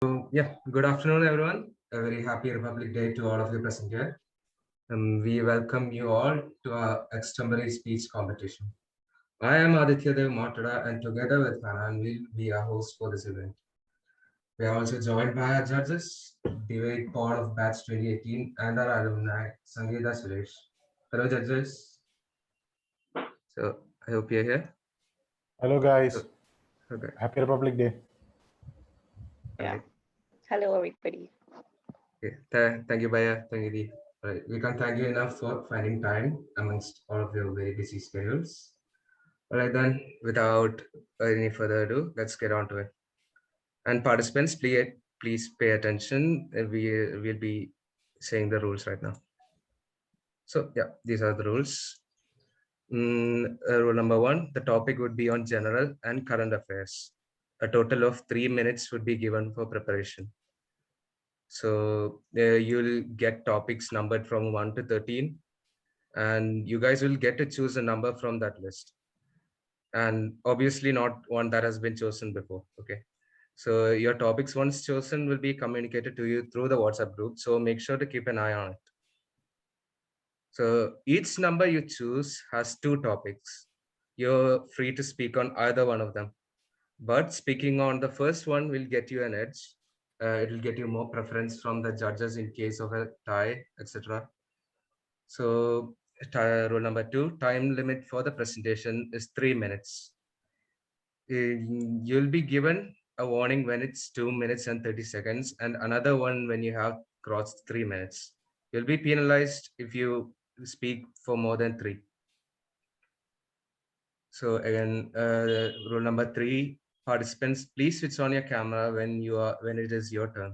Yeah, good afternoon, everyone. A very happy Republic Day to all of you present here. We welcome you all to our Extempore speech competition. I am Aditya Dev Matada, and together with Hanan, we'll be our host for this event. We are also joined by our judges, Debate Board of Batch 2018, and our alumni, Sangeeta Suresh. Hello, judges. So, I hope you're here. Hello, guys. Okay. Happy Republic Day. Yeah. Hello, everybody. Okay. Thank you, Baya. Thank you, Dee. Right. We can't thank you enough for finding time amongst all of your very busy schedules. All right, then, without any further ado, let's get on to it. And participants, please pay attention. We'll be saying the rules right now. So, yeah, these are the rules. Rule number 1, the topic would be on general and current affairs. A total of 3 minutes would be given for preparation. So you'll get topics numbered from 1 to 13, and you guys will get to choose a number from that list. And obviously not one that has been chosen before, okay? So your topics once chosen will be communicated to you through the WhatsApp group. So make sure to keep an eye on it. So each number you choose has 2 topics. You're free to speak on either one of them. But speaking on the first one will get you an edge. It will get you more preference from the judges in case of a tie, etc. So rule number 2, time limit for the presentation is 3 minutes. You'll be given a warning when it's 2 minutes and 30 seconds and another one when you have crossed 3 minutes. You'll be penalized if you speak for more than 3. So again, rule number 3, participants, please switch on your camera when it is your turn.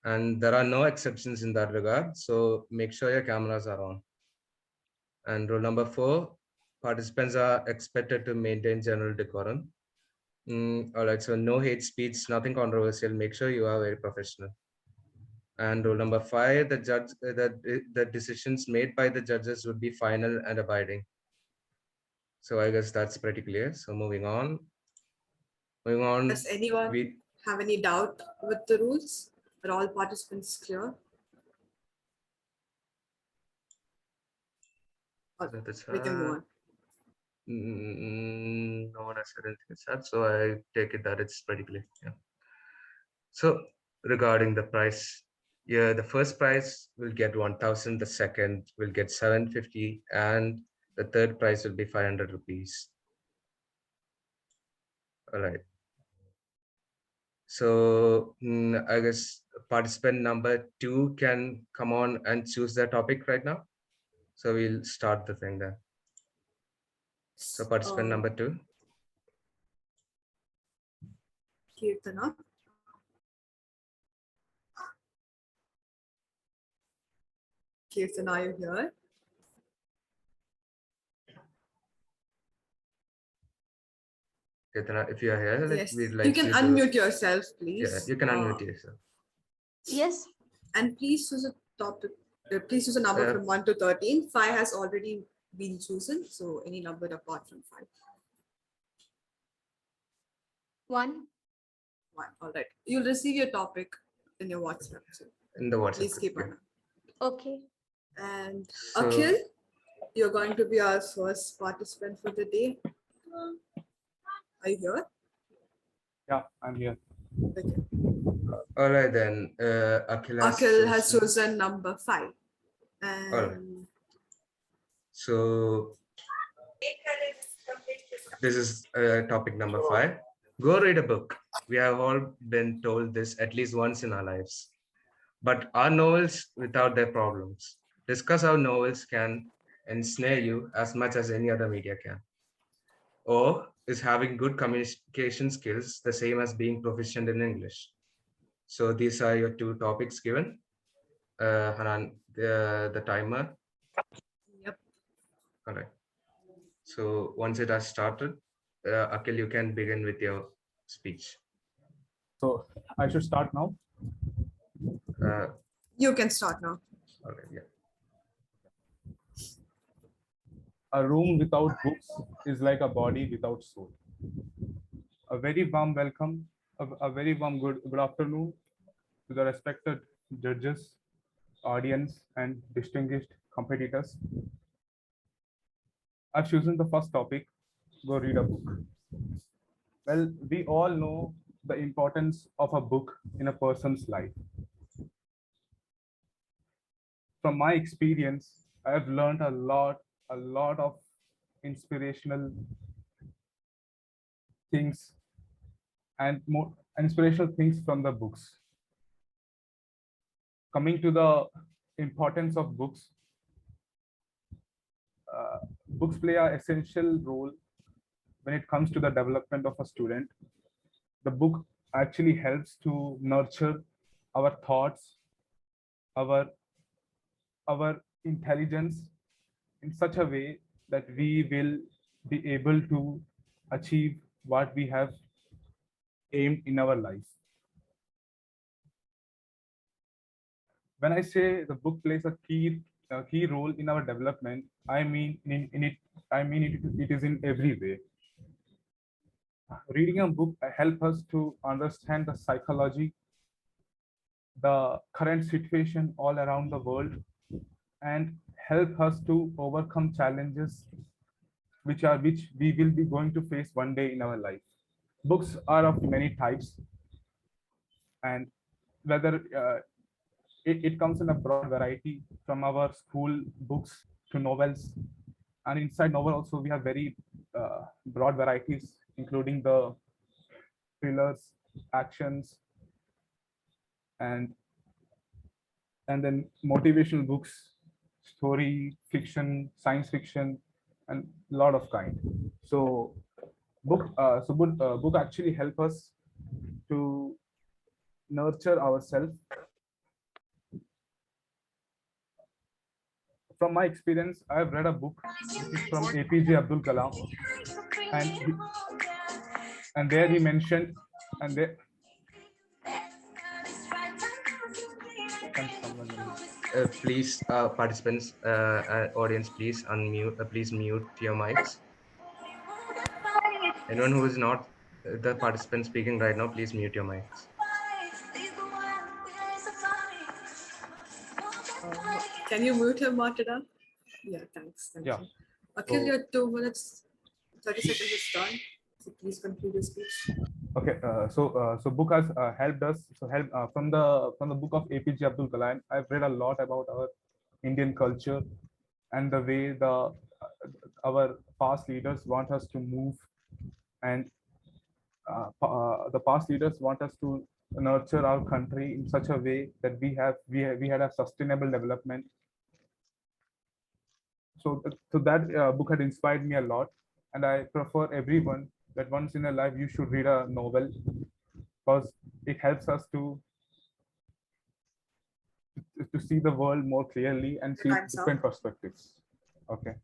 And there are no exceptions in that regard. So make sure your cameras are on. And rule number 4, participants are expected to maintain general decorum. All right, so no hate speech, nothing controversial. Make sure you are very professional. And rule number 5, the decisions made by the judges would be final and abiding. So I guess that's pretty clear. So moving on. Does anyone have any doubt with the rules? Are all participants clear? We can move on. No one has said anything sad, so I take it that it's pretty clear. Yeah. So regarding the price, yeah, the first prize will get 1,000, the second will get 750, and the third prize will be 500 rupees. All right. So I guess participant number 2 can come on and choose their topic right now. So we'll start the thing then. So participant number 2. Kirtana. Kirtana, are you here? Kirtana, if you are here, Yes. we'd like you can unmute yourself, please. Yeah, you can unmute yourself. Yes. And please choose a topic. Please choose a number from 1 to 13. 5 has already been chosen, so any number apart from 5. 1. 1. All right. You'll receive your topic in your WhatsApp. So in the WhatsApp. Please keep on. Okay. And So, Akhil, you're going to be our first participant for the day. Are you here? Yeah, I'm here. Okay. All right then. Akhil has chosen number 5. And all right. So this is topic number 5. Go read a book. We have all been told this at least once in our lives. But are novels without their problems? Discuss how novels can ensnare you as much as any other media can. Or is having good communication skills the same as being proficient in English? So these are your 2 topics given. Hanan, the timer. Yep. All right. So once it has started, Akhil, you can begin with your speech. So I should start now. You can start now. Okay, yeah. A room without books is like a body without soul. A very warm welcome A very warm good afternoon to the respected judges, audience, and distinguished competitors. I've chosen the first topic, go read a book. Well, we all know the importance of a book in a person's life. From my experience, I've learned a lot of inspirational things and more inspirational things from the books. Coming to the importance of books, books play an essential role when it comes to the development of a student. The book actually helps to nurture our thoughts, our intelligence in such a way that we will be able to achieve what we have aimed in our life. When I say the book plays a key role in our development, I mean it is in every way. Reading a book helps us to understand the psychology, the current situation all around the world, and help us to overcome challenges which we will be going to face one day in our life. Books are of many types, and whether it comes in a broad variety from our school books to novels, and inside novel also we have very broad varieties, including the thrillers, actions, and then motivational books, story fiction, science fiction, and a lot of kind. So book actually help us to nurture ourselves. From my experience, I have read a book which is from APJ Abdul Kalam, and there he mentioned, and there Please, participants, audience, please unmute. Please mute your mics. Anyone who is not the participant speaking right now, please mute your mics. Can you mute him, Martina? Yeah, thanks. Thank you. Akhil, your 2 minutes, 30 seconds is done. So please conclude your speech. Okay, so book has helped us. So help from the book of APJ Abdul Kalam. I've read a lot about our Indian culture and the way our past leaders want us to move, and the past leaders want us to nurture our country in such a way that we had a sustainable development. So that book had inspired me a lot, and I prefer everyone that once in a life you should read a novel, because it helps us to see the world more clearly and see different perspectives. Okay.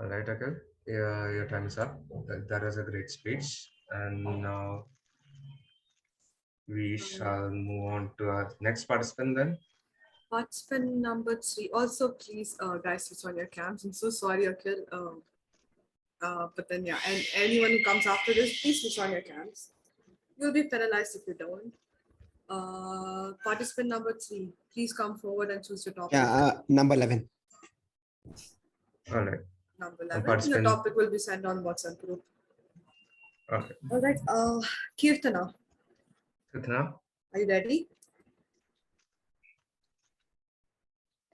All right, Akhil. Yeah, your time is up. That was a great speech, and now we shall move on to our next participant then. Participant number 3. Also, please, guys, switch on your cams. I'm so sorry, Akhil. But then, yeah, and anyone who comes after this, please switch on your cams. You'll be penalized if you don't. Participant number 3, please come forward and choose your topic. Yeah, number 11. All right. Number 11. Your topic will be sent on WhatsApp group. Okay. All right. Kirtana. Kirtana? Are you ready?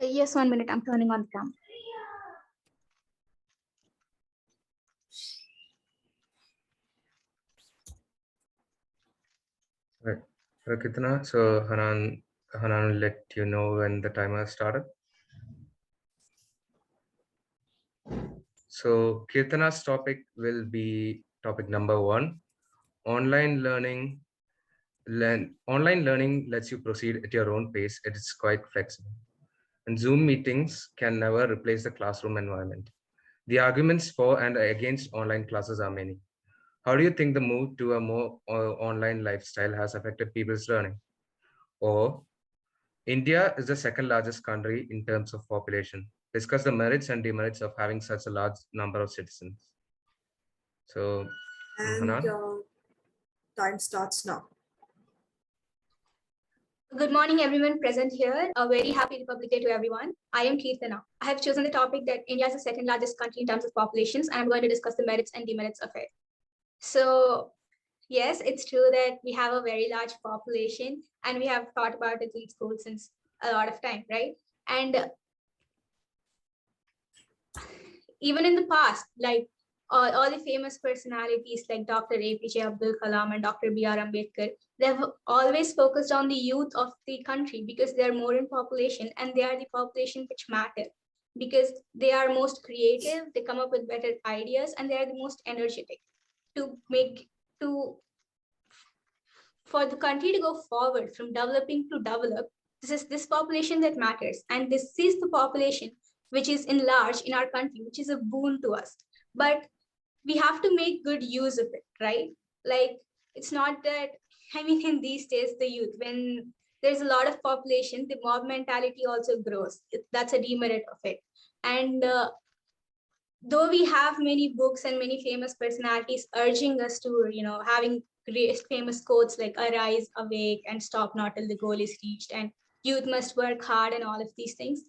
Yes, 1 minute. I'm turning on the camera. Right. Kirtana, so Hanan will let you know when the timer started. So Kirtana's topic will be topic number 1. Online learning lets you proceed at your own pace. It is quite flexible. And Zoom meetings can never replace the classroom environment. The arguments for and against online classes are many. How do you think the move to a more online lifestyle has affected people's learning? Or India is the second largest country in terms of population. Discuss the merits and demerits of having such a large number of citizens. So, and Time starts now. Good morning, everyone present here. A very happy Republic Day to everyone. I am Kirtana. I have chosen the topic that India is the second largest country in terms of populations, and I'm going to discuss the merits and demerits of it. So, yes, it's true that we have a very large population, and we have thought about it in school since a lot of time, right? And even in the past, like all the famous personalities like Dr. APJ Abdul Kalam and Dr. B.R. Ambedkar, they've always focused on the youth of the country because they're more in population and they are the population which matter because they are most creative, they come up with better ideas, and they are the most energetic for the country to go forward from developing to develop. This is this population that matters, and this is the population which is in large in our country, which is a boon to us. But we have to make good use of it, right? Like, it's not that, I mean, in these days, the youth, when there's a lot of population, the mob mentality also grows. That's a demerit of it. And though we have many books and many famous personalities urging us to, having great famous quotes like arise, awake, and stop not till the goal is reached, and youth must work hard and all of these things.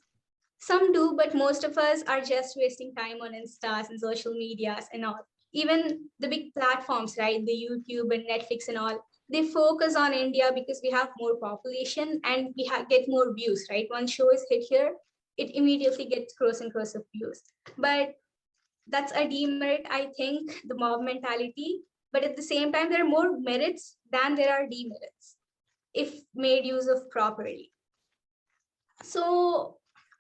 Some do, but most of us are just wasting time on Instas and social medias and all. Even the big platforms, right? The YouTube and Netflix and all, they focus on India because we have more population and we get more views, right? One show is hit here, it immediately gets crores and crores of views. But that's a demerit, I think, the mob mentality. But at the same time, there are more merits than there are demerits if made use of properly. So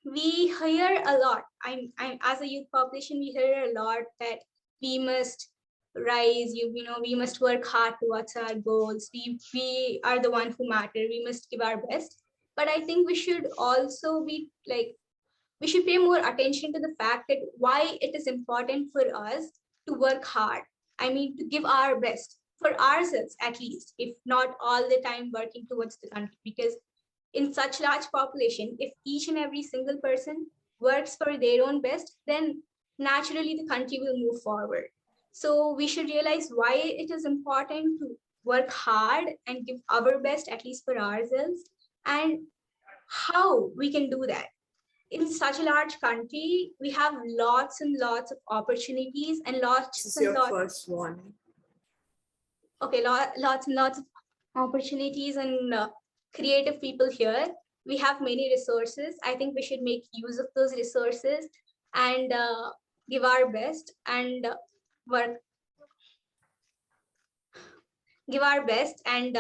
we hear a lot. I'm as a youth population, we hear a lot that we must rise. We must work hard towards our goals. We are the one who matter. We must give our best. But I think we should also be like, we should pay more attention to the fact that why it is important for us to work hard. I mean, to give our best for ourselves, at least, if not all the time working towards the country. Because in such large population, if each and every single person works for their own best, then naturally the country will move forward. So we should realize why it is important to work hard and give our best, at least for ourselves, and how we can do that. In such a large country, we have lots and lots of opportunities and lots This is and your lots. first warning. Okay, lots and lots of opportunities and creative people here. We have many resources. I think we should make use of those resources and give our best and give our best and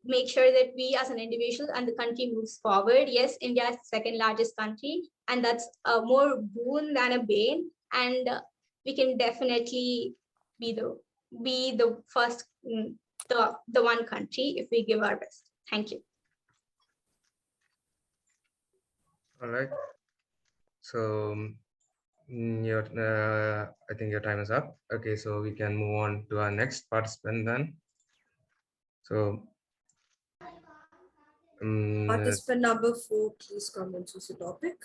make sure that we as an individual and the country moves forward. Yes, India is the second largest country, and that's a more boon than a bane. And we can definitely be the first, the one country if we give our best. Thank you. All right. So I think your time is up. Okay, so we can move on to our next participant then. So Participant number 4, please come and choose the topic.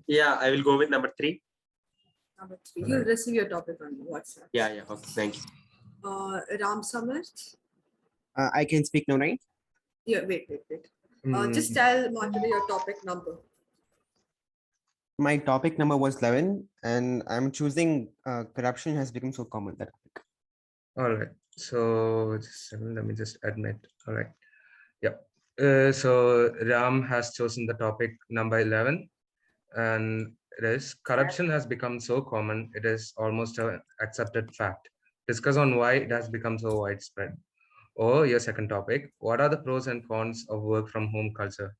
Yeah, I will go with number 3. Number 3, you'll receive your topic on WhatsApp. Yeah, okay, thank you. Ram Samarth. I can speak now, right? Yeah, wait. Just tell Marjorie your topic number. My topic number was 11, and I'm choosing corruption has become so common. That topic. All right. So let me just admit. All right. Yeah. So Ram has chosen the topic number 11, and it is corruption has become so common. It is almost an accepted fact. Discuss on why it has become so widespread. Or your second topic, what are the pros and cons of work from home culture?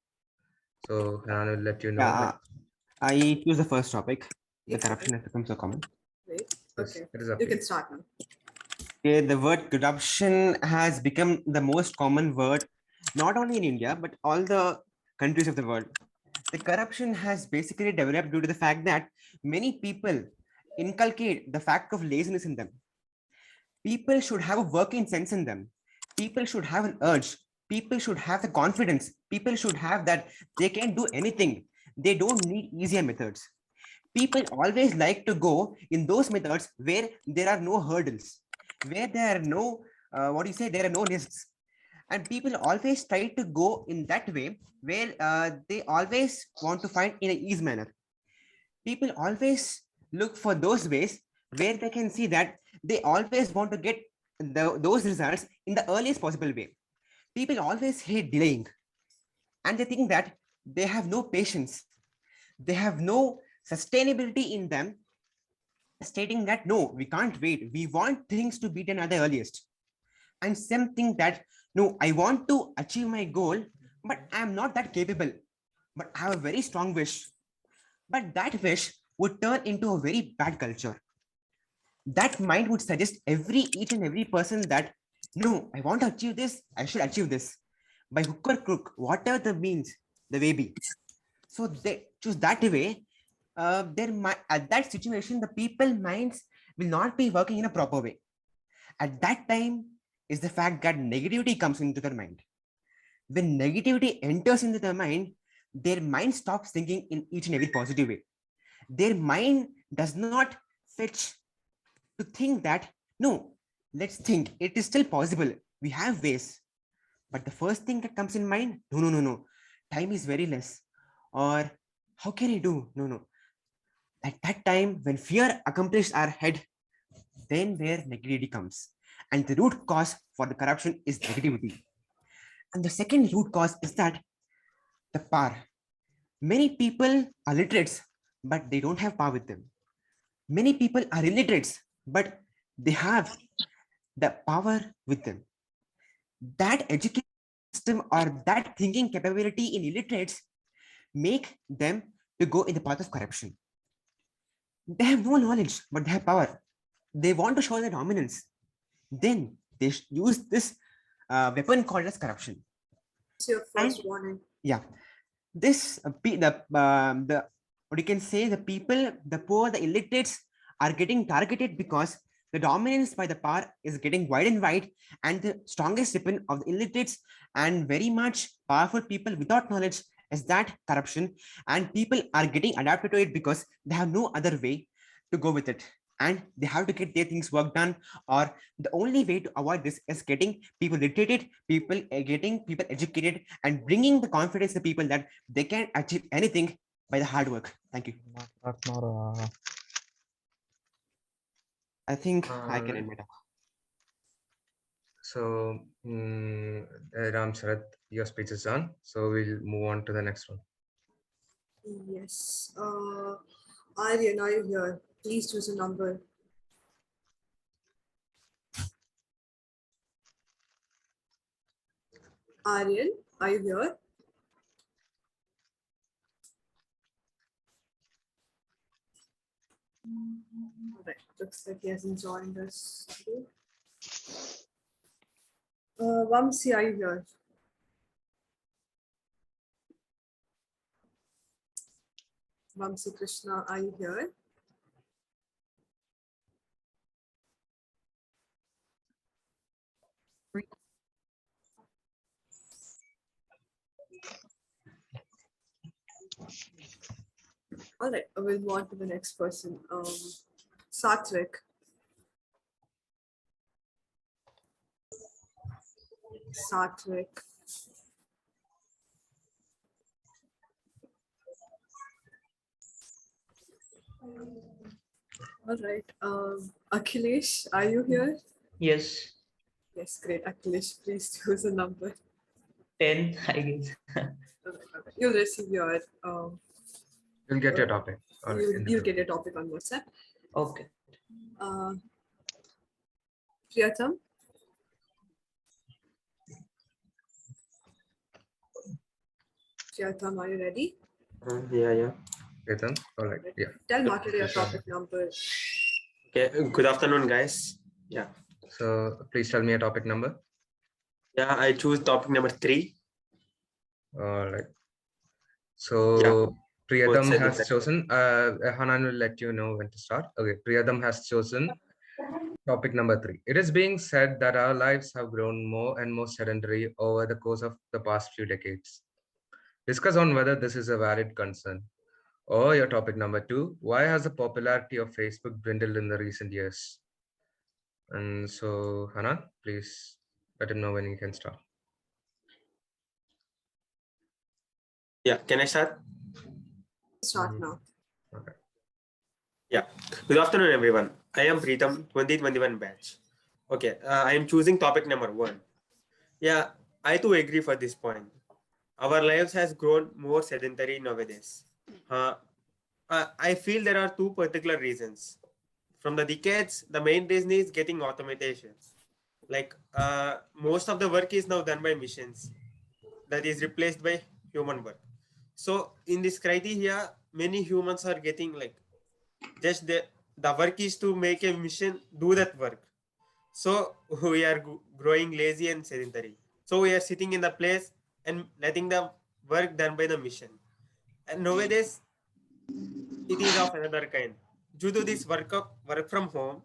So I will let you know. Yeah, I choose the first topic. The Yeah. corruption has become so common. Wait, Yes, okay. it is up You to can start now. Okay, the word corruption has become the most common word, not only in India, but all the countries of the world. The corruption has basically developed due to the fact that many people inculcate the fact of laziness in them. People should have a working sense in them. People should have an urge. People should have the confidence. People should have that they can do anything. They don't need easier methods. People always like to go in those methods where there are no hurdles. where there are no, there are no risks. And people always try to go in that way where they always want to find in an easy manner. People always look for those ways where they can see that they always want to get those results in the earliest possible way. People always hate delaying, and they think that they have no patience, they have no sustainability in them, stating that no, we can't wait, we want things to be done at the earliest. And some think that no, I want to achieve my goal, but I am not that capable, but I have a very strong wish. But that wish would turn into a very bad culture. That mind would suggest each and every person that no, I want to achieve this, I should achieve this by hook or crook, whatever the means the way be. So they choose that way. At that situation, the people minds will not be working in a proper way. At that time is the fact that negativity comes into their mind. When negativity enters into their mind, their mind stops thinking in each and every positive way. Their mind does not fetch to think that no, let's think it is still possible, we have ways. But the first thing that comes in mind, no, time is very less, or how can I do, no. At that time when fear accomplishes our head, then where negativity comes. And the root cause for the corruption is negativity. And the second root cause is that the power. Many people are literates, but they don't have power with them. Many people are illiterates, but they have the power with them. That education system or that thinking capability in illiterates make them to go in the path of corruption. They have no knowledge, but they have power. They want to show their dominance. Then they use this weapon called as corruption. It's your first warning. Yeah, this the what you can say, the people, the poor, the illiterates are getting targeted because the dominance by the power is getting wide and wide, and the strongest weapon of the illiterates and very much powerful people without knowledge is that corruption, and people are getting adapted to it because they have no other way to go with it, and they have to get their things work done, or the only way to avoid this is getting people educated, getting people educated, and bringing the confidence to people that they can achieve anything by the hard work. Thank you. I think I can end my talk. So, Ram Sharat, your speech is done. So we'll move on to the next one. Yes. Aryan, are you here? Please choose a number. Aryan, are you here? All right. Looks like he hasn't joined us. Vamsi, are you here? Vamsi Krishna, are you here? All right, we'll move on to the next person. Satvik. Satvik. All right. Akhilesh, are you here? Yes, Yes, great. Akhilesh, please choose a number. 10, I guess. Okay. You'll receive your. You'll get your topic. You'll get a topic on WhatsApp. Okay. Priyatam. Priyatam, are you ready? Yeah. Priyatam, all right. Yeah. Tell Martin your topic number. Okay. Good afternoon, guys. Yeah. So please tell me a topic number. Yeah, I choose topic number 3. All right. So Priyatam said has that. chosen. Hanan will let you know when to start. Okay. Priyatam has chosen topic number 3. It is being said that our lives have grown more and more sedentary over the course of the past few decades. Discuss on whether this is a valid concern. Or your topic number 2, why has the popularity of Facebook dwindled in the recent years? And so, Hannah, please let him know when you can start. Yeah, can I start? Start now. Okay. Yeah. Good afternoon, everyone. I am Preetham, 2021 batch. Okay, I am choosing topic number 1. Yeah, I too agree for this point. Our lives has grown more sedentary nowadays. I feel there are two particular reasons. From the decades, the main reason is getting automation. Like most of the work is now done by machines that is replaced by human work. So in this criteria, many humans are getting like just the work is to make a machine do that work. So we are growing lazy and sedentary. So we are sitting in the place and letting the work done by the machine. And nowadays, it is of another kind. Due to this work from home,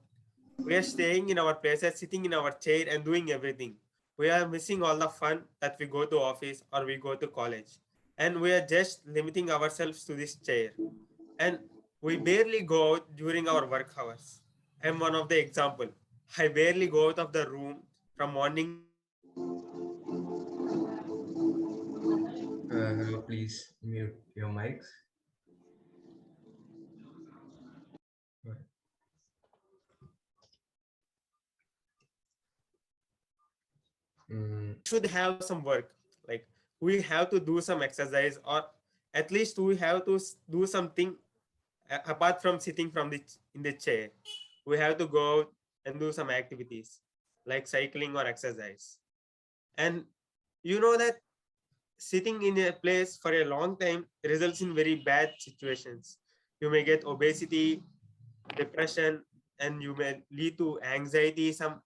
we are staying in our places, sitting in our chair and doing everything. We are missing all the fun that we go to office or we go to college. And we are just limiting ourselves to this chair. And we barely go out during our work hours. I'm one of the example. I barely go out of the room from morning. Hello, please mute your mics. Should have some work. Like we have to do some exercise, or at least we have to do something apart from sitting in the chair. We have to go out and do some activities like cycling or exercise. And you know that sitting in a place for a long time results in very bad situations. You may get obesity, depression, and you may lead to anxiety, some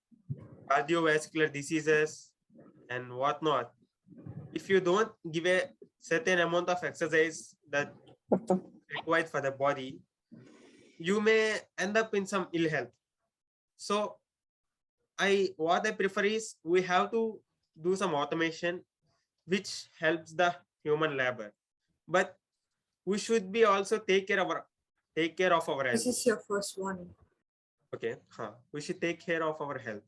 cardiovascular diseases, and whatnot. If you don't give a certain amount of exercise that required for the body, you may end up in some ill health. So what I prefer is we have to do some automation which helps the human labor, but we should be also take care of our health. This is your first warning. Okay, we should take care of our health.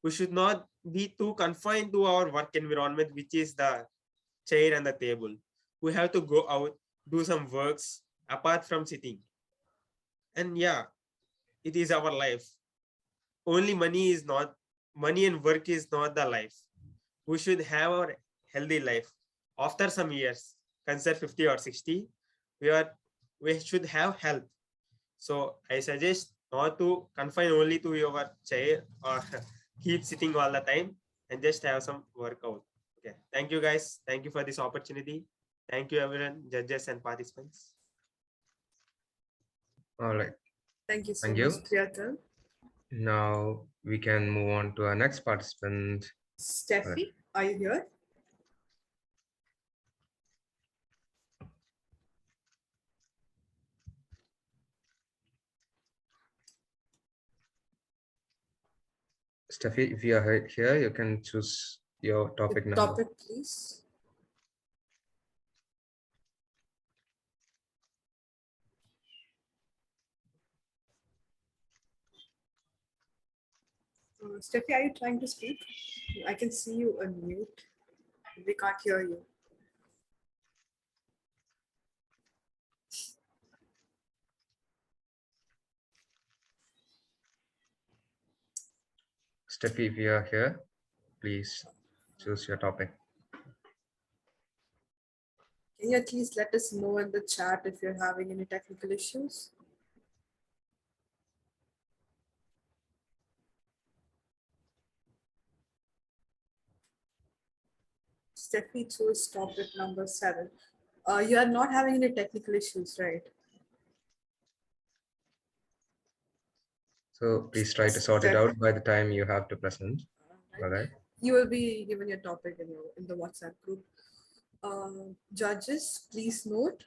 We should not be too confined to our work environment, which is the chair and the table. We have to go out, do some works apart from sitting. And yeah, it is our life. Only money and work is not the life. We should have our healthy life. After some years, consider 50 or 60, we should have health. So I suggest not to confine only to your chair or keep sitting all the time, and just have some workout. Okay. Thank you guys. Thank you for this opportunity. Thank you everyone, judges and participants. All right. Thank you so Thank much, you. Priyatham. Now we can move on to our next participant. Steffi, are you here? Steffi, if you are here, you can choose your topic number. Topic, please. Steffi, are you trying to speak? I can see you unmute. We can't hear you. Steffi, if you are here, please choose your topic. Can you at least let us know in the chat if you're having any technical issues? Steffi chose topic number 7. You are not having any technical issues, right? So please try to sort it out by the time you have to present. All right. You will be given your topic in the WhatsApp group. Judges, please note,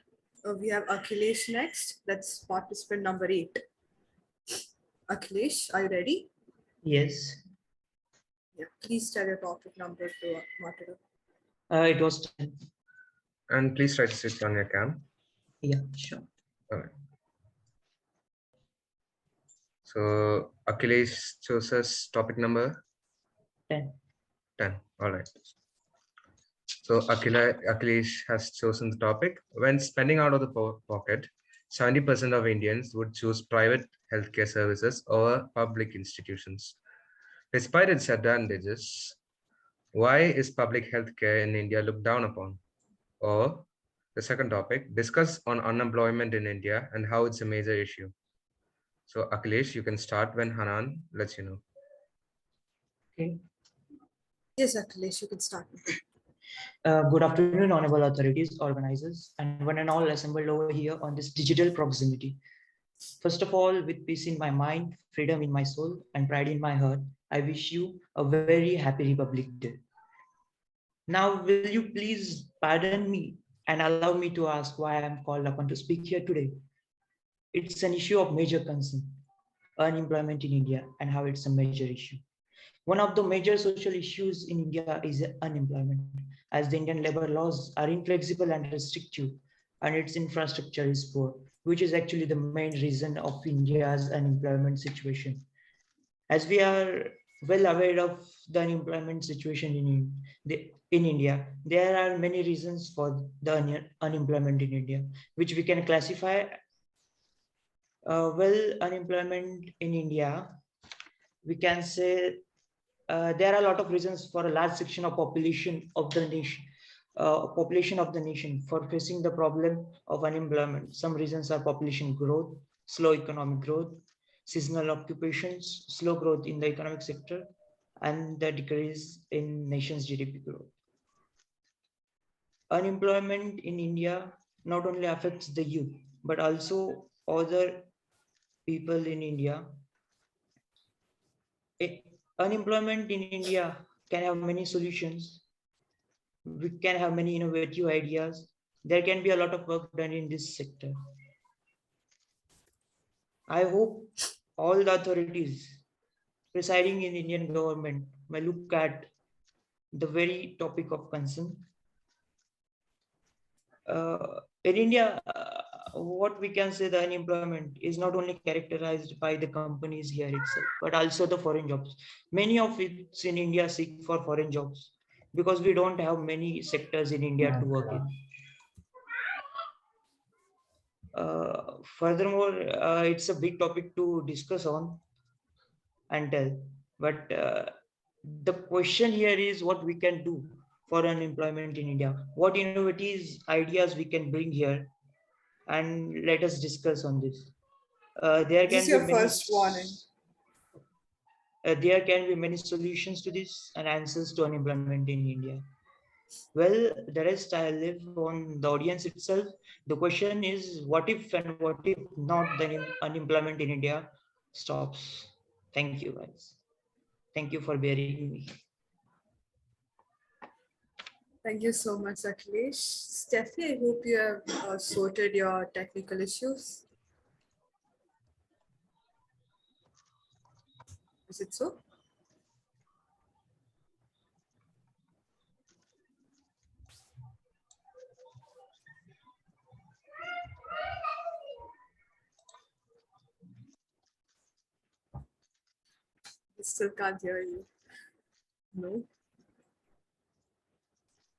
we have Akhilesh next. That's participant number 8. Akhilesh, are you ready? Yes. Yeah, please tell your topic number to Martyr. It was 10. And please try to switch on your cam. Yeah, sure. All right. So Achilles chooses topic number 10. 10. All right. So Achilles has chosen the topic. When spending out of the pocket, 70% of Indians would choose private healthcare services over public institutions. Despite its advantages, why is public healthcare in India looked down upon? Or the second topic, discuss on unemployment in India and how it's a major issue. So Akhilesh, you can start when Hanan lets you know. Okay. Yes, Akhilesh, you can start. Good afternoon, honorable authorities, organizers, and one and all assembled over here on this digital proximity. First of all, with peace in my mind, freedom in my soul, and pride in my heart, I wish you a very happy Republic Day. Now, will you please pardon me and allow me to ask why I am called upon to speak here today? It's an issue of major concern, unemployment in India, and how it's a major issue. One of the major social issues in India is unemployment, as the Indian labor laws are inflexible and restrictive, and its infrastructure is poor, which is actually the main reason of India's unemployment situation. As we are well aware of the unemployment situation in India, there are many reasons for the unemployment in India, which we can classify. Unemployment in India, we can say there are a lot of reasons for a large section of population of the nation for facing the problem of unemployment. Some reasons are population growth, slow economic growth, seasonal occupations, slow growth in the economic sector, and the decrease in nation's GDP growth. Unemployment in India not only affects the youth, but also other people in India. Unemployment in India can have many solutions. We can have many innovative ideas. There can be a lot of work done in this sector. I hope all the authorities presiding in Indian government may look at the very topic of concern. In India, what we can say, the unemployment is not only characterized by the companies here itself, but also the foreign jobs. Many of it in India seek for foreign jobs because we don't have many sectors in India to work in. Furthermore, it's a big topic to discuss on and tell. But the question here is what we can do for unemployment in India. What innovative ideas we can bring here, and let us discuss on this. There This can is be your many, first warning. there can be many solutions to this and answers to unemployment in India. Well, the rest I leave on the audience itself. The question is, what if and what if not the unemployment in India stops? Thank you, guys. Thank you for bearing me. Thank you so much, Akhilesh. Steffi, I hope you have sorted your technical issues. Is it so? I still can't hear you. No.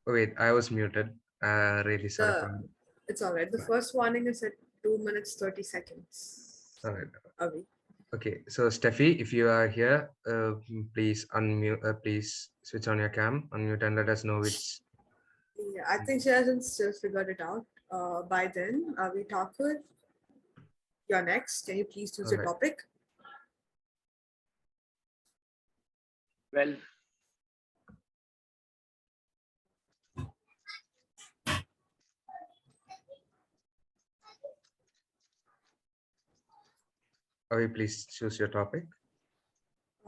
Oh, wait, I was muted. Really sorry for that. It's all right. The first warning is at 2 minutes 30 seconds. All right. Away. Okay, so Steffi, if you are here, please unmute. Please switch on your cam, unmute, and let us know which. Yeah, I think she hasn't still figured it out. By then, Avi Thakur, you're next. Can you please choose your Alright. topic? Well, Avi, please choose your topic.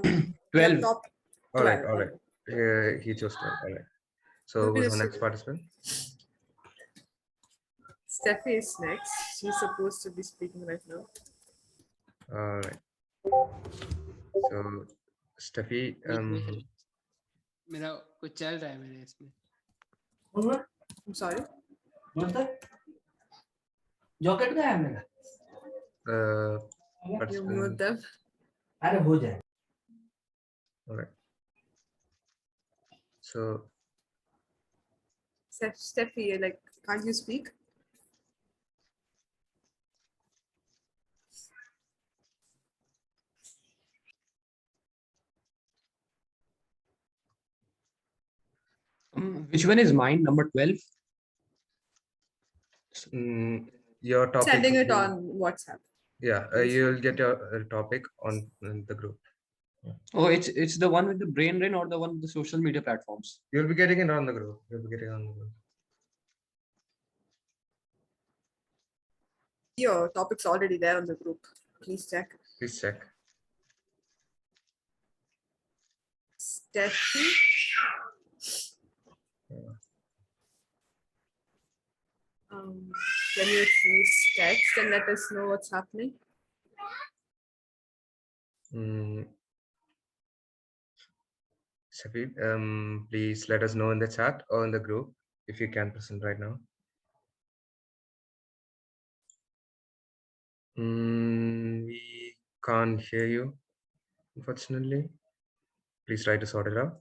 12. Top All right, 12. all right. He chose 12. All right. So who's the next participant? Steffi is next. She's supposed to be speaking right now. All right. So Steffi, मेरा कुछ चल रहा है मेरे इसमें I'm sorry. Jacket का है मेरा You mute them. All right. So Steffi, like, can't you speak? Which one is mine? Number 12? your topic. Sending will it be- on WhatsApp. Yeah, you'll get your topic on the group. Oh, it's the one with the brain drain or the one with the social media platforms? You'll be getting it on the group. You'll be getting it on the group. Your topic's already there on the group. Please check. Please check. Steffi. Can you please text and let us know what's happening? Shafid, please let us know in the chat or in the group if you can present right now. We can't hear you, unfortunately. Please try to sort it out.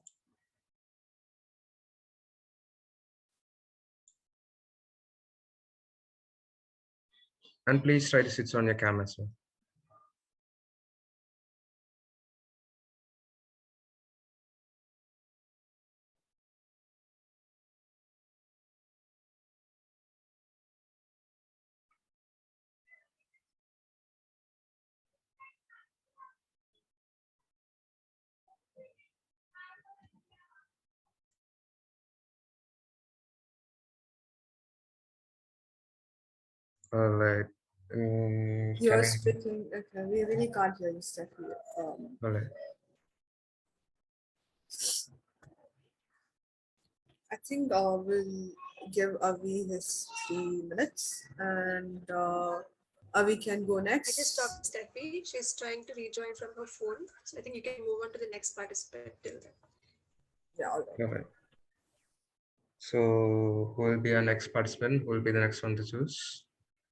And please try to switch on your camera as well. All right. You are speaking. Okay, we really can't hear you, Steffi. All right. I think we'll give Avi his 3 minutes, and Avi can go next. I just stopped Steffi. She's trying to rejoin from her phone. So I think you can move on to the next participant till then. Yeah, all right. All right. So who will be our next participant? Who will be the next one to choose?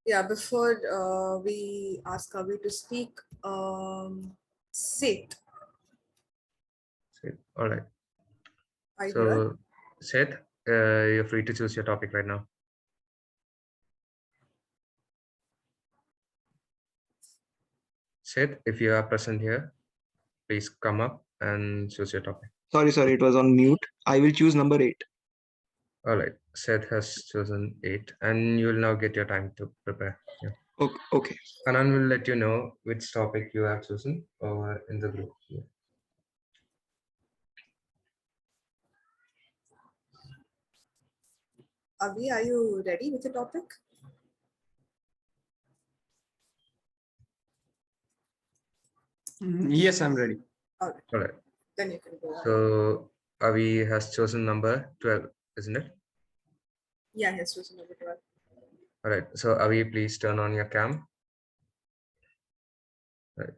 Yeah, before we ask Avi to speak, Seth. All right. Are you So here? Seth, you're free to choose your topic right now. Seth, if you are present here, please come up and choose your topic. Sorry, it was on mute. I will choose number 8. All right, Seth has chosen 8, and you will now get your time to prepare. Yeah. Okay. Anand will let you know which topic you have chosen or in the group. Yeah. Avi, are you ready with the topic? Yes, I'm ready. All right. All right. Then you can go on. So Avi has chosen number 12, isn't it? Yeah, he has chosen number 12. All right. So Avi, please turn on your cam. Right.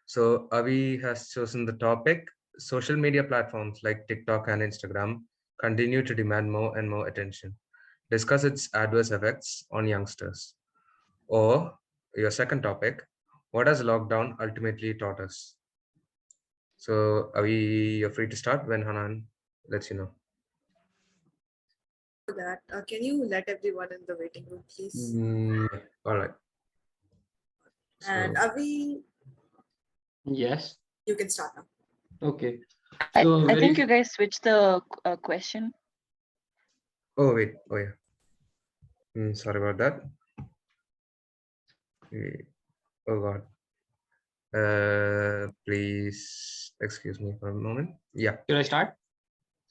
So Avi has chosen the topic: social media platforms like TikTok and Instagram continue to demand more and more attention. Discuss its adverse effects on youngsters. Or your second topic: what has lockdown ultimately taught us? So Avi, you're free to start when Hanan lets you know. For that, can you let everyone in the waiting room, please? All right. And Avi, Yes. you can start now. Okay. I So think you guys switched the question. Oh, wait. Oh, yeah. Sorry about that. Oh, God. Please excuse me for a moment. Yeah. Should I start?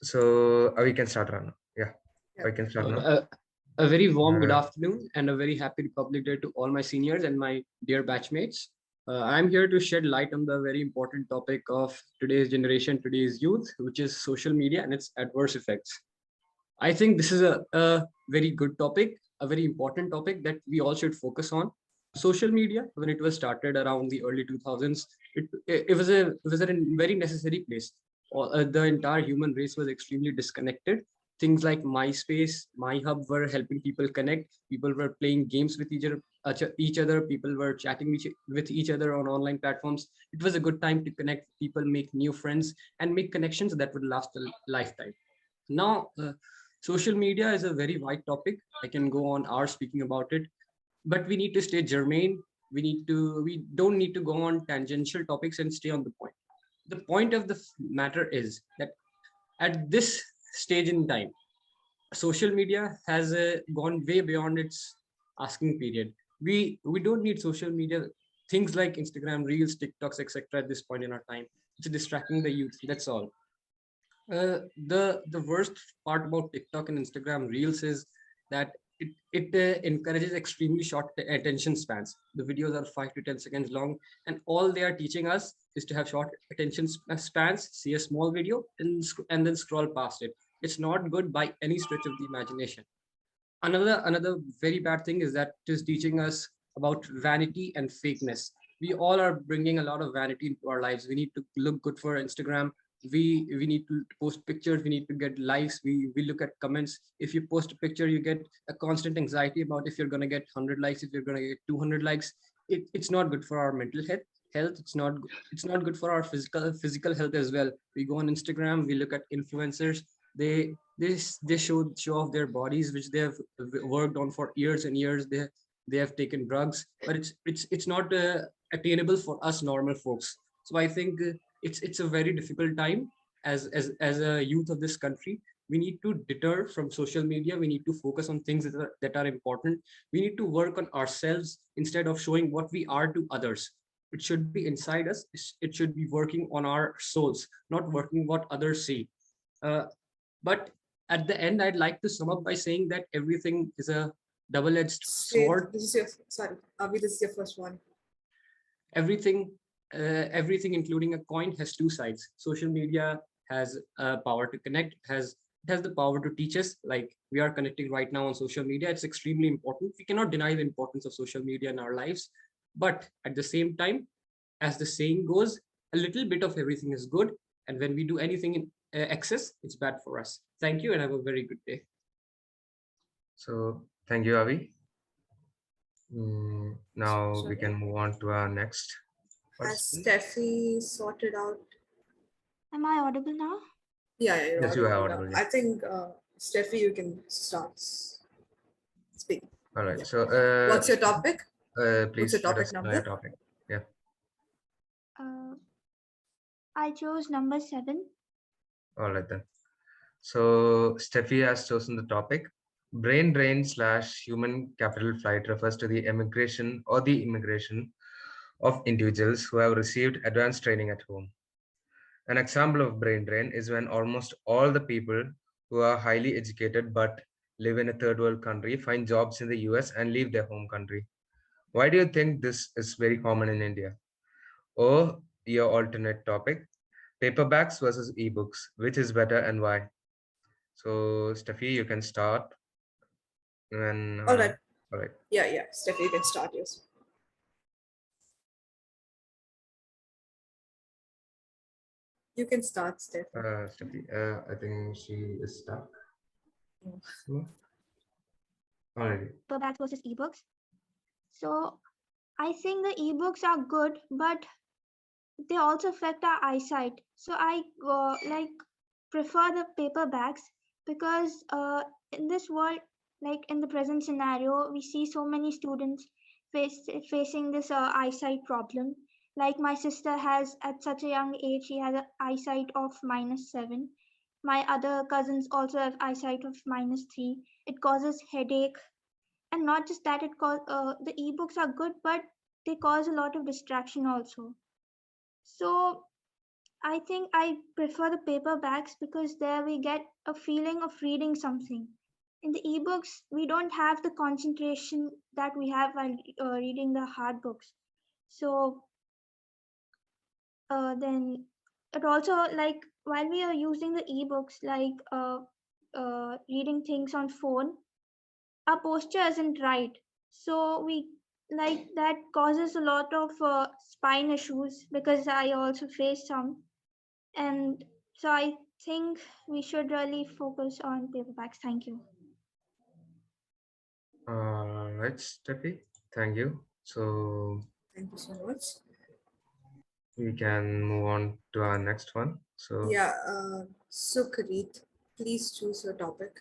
So we can start now. Yeah. I can start now. A very warm good afternoon and a very happy Republic Day to all my seniors and my dear batchmates. I'm here to shed light on the very important topic of today's generation, today's youth, which is social media and its adverse effects. I think this is a very good topic, a very important topic that we all should focus on. Social media, when it was started around the early 2000s, it was a very necessary place. The entire human race was extremely disconnected, things like MySpace, MyHub were helping people connect. People were playing games with each other. People were chatting with each other on online platforms. It was a good time to connect people, make new friends, and make connections that would last a lifetime. Now, social media is a very wide topic. I can go on hours speaking about it, but we need to stay germane. We don't need to go on tangential topics and stay on the point. The point of the matter is that at this stage in time, social media has gone way beyond its asking period. We don't need social media, things like Instagram, Reels, TikToks, etc. at this point in our time. It's distracting the youth. That's all. The worst part about TikTok and Instagram Reels is that it encourages extremely short attention spans. The videos are 5 to 10 seconds long, and all they are teaching us is to have short attention spans, see a small video, and then scroll past it. It's not good by any stretch of the imagination. Another very bad thing is that it is teaching us about vanity and fakeness. We all are bringing a lot of vanity into our lives. We need to look good for Instagram. We need to post pictures. We need to get likes. We look at comments. If you post a picture, you get a constant anxiety about if you're going to get 100 likes, if you're going to get 200 likes. It's not good for our mental health. It's not good for our physical health as well. We go on Instagram, we look at influencers. They show off their bodies, which they have worked on for years and years. They have taken drugs, but it's not attainable for us normal folks. So I think it's a very difficult time as a youth of this country. We need to deter from social media. We need to focus on things that are important. We need to work on ourselves instead of showing what we are to others. It should be inside us. It should be working on our souls, not working what others see. But at the end, I'd like to sum up by saying that everything is a double-edged sword. This is your, sorry, Avi, this is your first one. Everything, including a coin, has two sides. Social media has power to connect, has the power to teach us. Like we are connecting right now on social media. It's extremely important. We cannot deny the importance of social media in our lives. But at the same time, as the saying goes, a little bit of everything is good. And when we do anything in excess, it's bad for us. Thank you and have a very good day. So thank you, Avi. Now we can move on to our next. Has Steffi sorted out? Am I audible now? Yeah, you're yes, you are audible audible. now. I think Steffi, you can start speaking. All right. Yeah. So what's your topic? Please what's your let topic us know number? your topic. Yeah. I chose number 7. All right then. So Steffi has chosen the topic. Brain drain / human capital flight refers to the emigration or the immigration of individuals who have received advanced training at home. An example of brain drain is when almost all the people who are highly educated but live in a third world country find jobs in the US and leave their home country. Why do you think this is very common in India? Or your alternate topic, paperbacks versus ebooks, which is better and why? So Steffi, you can start. And All right. All right. Yeah. Steffi, you can start yours. You can start, Steffi. Steffi, I think she is stuck. Alright. Paperbacks versus ebooks. So I think the ebooks are good, but they also affect our eyesight. So I prefer the paperbacks because in this world, like in the present scenario, we see so many students facing this eyesight problem. Like my sister has, at such a young age, she has an eyesight of -7. My other cousins also have eyesight of -3. It causes headache, and not just that, the ebooks are good, but they cause a lot of distraction also. So I think I prefer the paperbacks because there we get a feeling of reading something. In the ebooks, we don't have the concentration that we have while reading the hard books. So then it also, like while we are using the ebooks, like reading things on phone, our posture isn't right. So we like that causes a lot of spine issues because I also face some. And So I think we should really focus on paperbacks. Thank you. Right, Steffi. Thank you. So Thank you so much. we can move on to our next one. So Yeah, Sukrit, please choose your topic.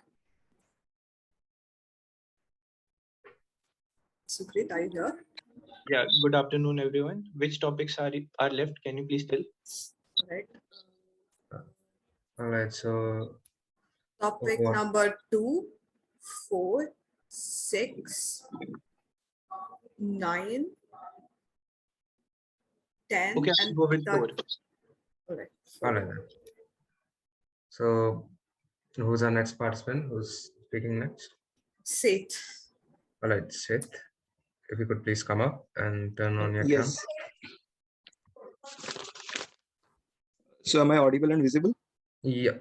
Sukrit, are you here? Yeah, good afternoon, everyone. Which topics are left? Can you please tell? All right. all right. So Topic what? number 2, 4, 6, 9, 10, Okay, and I'll go with 4. All right. All right. Then. So who's our next participant? Who's speaking next? Seth. All right, Seth. If you could please come up and turn on your cam. Yes. So am I audible and visible? Yeah,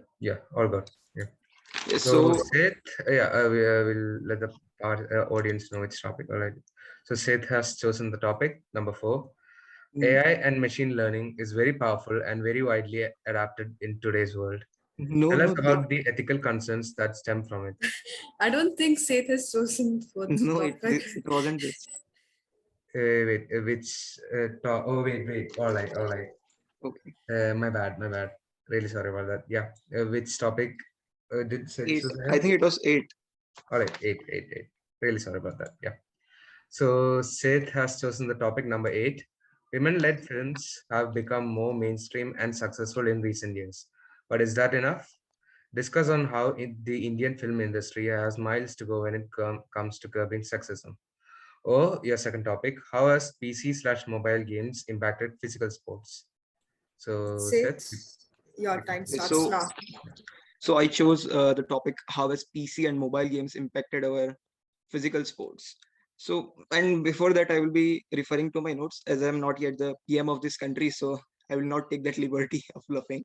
all good. Yeah. Yes, So so Seth, we will let the audience know which topic. All right. So Seth has chosen the topic number 4. AI and machine learning is very powerful and very widely adapted in today's world. Tell us about the ethical concerns that stem from it. I don't think Seth has chosen for this no, topic. it wasn't this. Wait, which? Oh, wait. All right. Okay. My bad. Really sorry about that. Yeah. Which topic did Seth 8. choose? I think it was 8. All right, eight. Really sorry about that. Yeah. So Seth has chosen the topic number 8. Women-led films have become more mainstream and successful in recent years. But is that enough? Discuss on how the Indian film industry has miles to go when it comes to curbing sexism. Or your second topic, how has PC/mobile games impacted physical sports? So Seth, Seth, your time starts So, now. so I chose the topic how has PC and mobile games impacted our physical sports. So, and before that, I will be referring to my notes as I'm not yet the PM of this country, so I will not take that liberty of bluffing.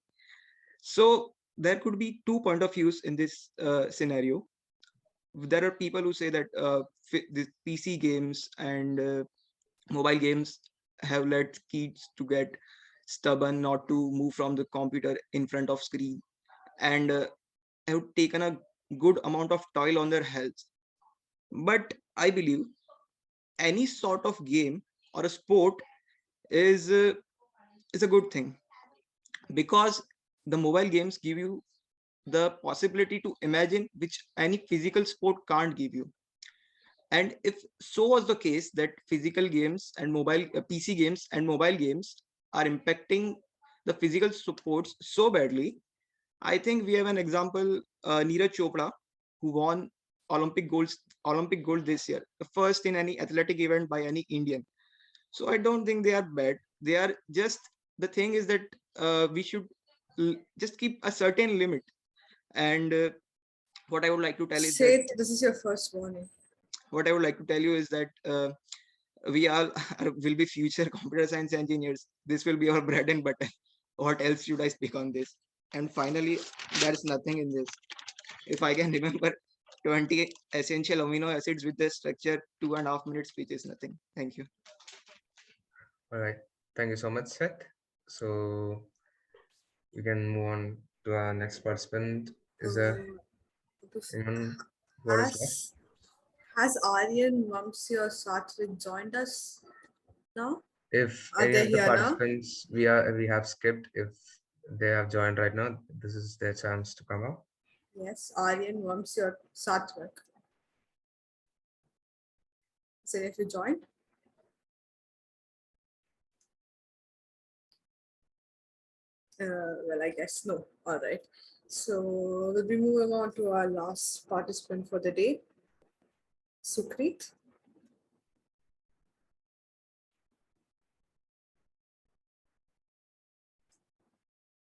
So there could be two point of views in this scenario. There are people who say that the PC games and mobile games have led kids to get stubborn, not to move from the computer in front of screen, and have taken a good amount of toil on their health. But I believe any sort of game or a sport is uh, is a good thing, because the mobile games give you the possibility to imagine which any physical sport can't give you. And if so was the case that physical games and mobile PC games and mobile games are impacting the physical sports so badly, I think we have an example, Neeraj Chopra, who won Olympic gold this year, the first in any athletic event by any Indian. So I don't think they are bad. They are just, the thing is that we should just keep a certain limit. And what I would like to tell is that Seth, this is your first warning. what I would like to tell you is that we all will be future computer science engineers. This will be our bread and butter. What else should I speak on this? And finally, there's nothing in this. If I can remember 20 essential amino acids with the structure, 2.5 minute speech is nothing. Thank you. all right. Thank you so much, Seth. So we can move on to our next participant. Is there anyone what is left? Has Aryan, Vamsi, or Satvik joined us now? If Are any they of the here now? participants we have skipped, if they have joined right now, this is their chance to come up. Yes, Aryan, Vamsi, or Satvik. So if you joined? Well, I guess no. All right. So we'll be moving on to our last participant for the day, Sukrit.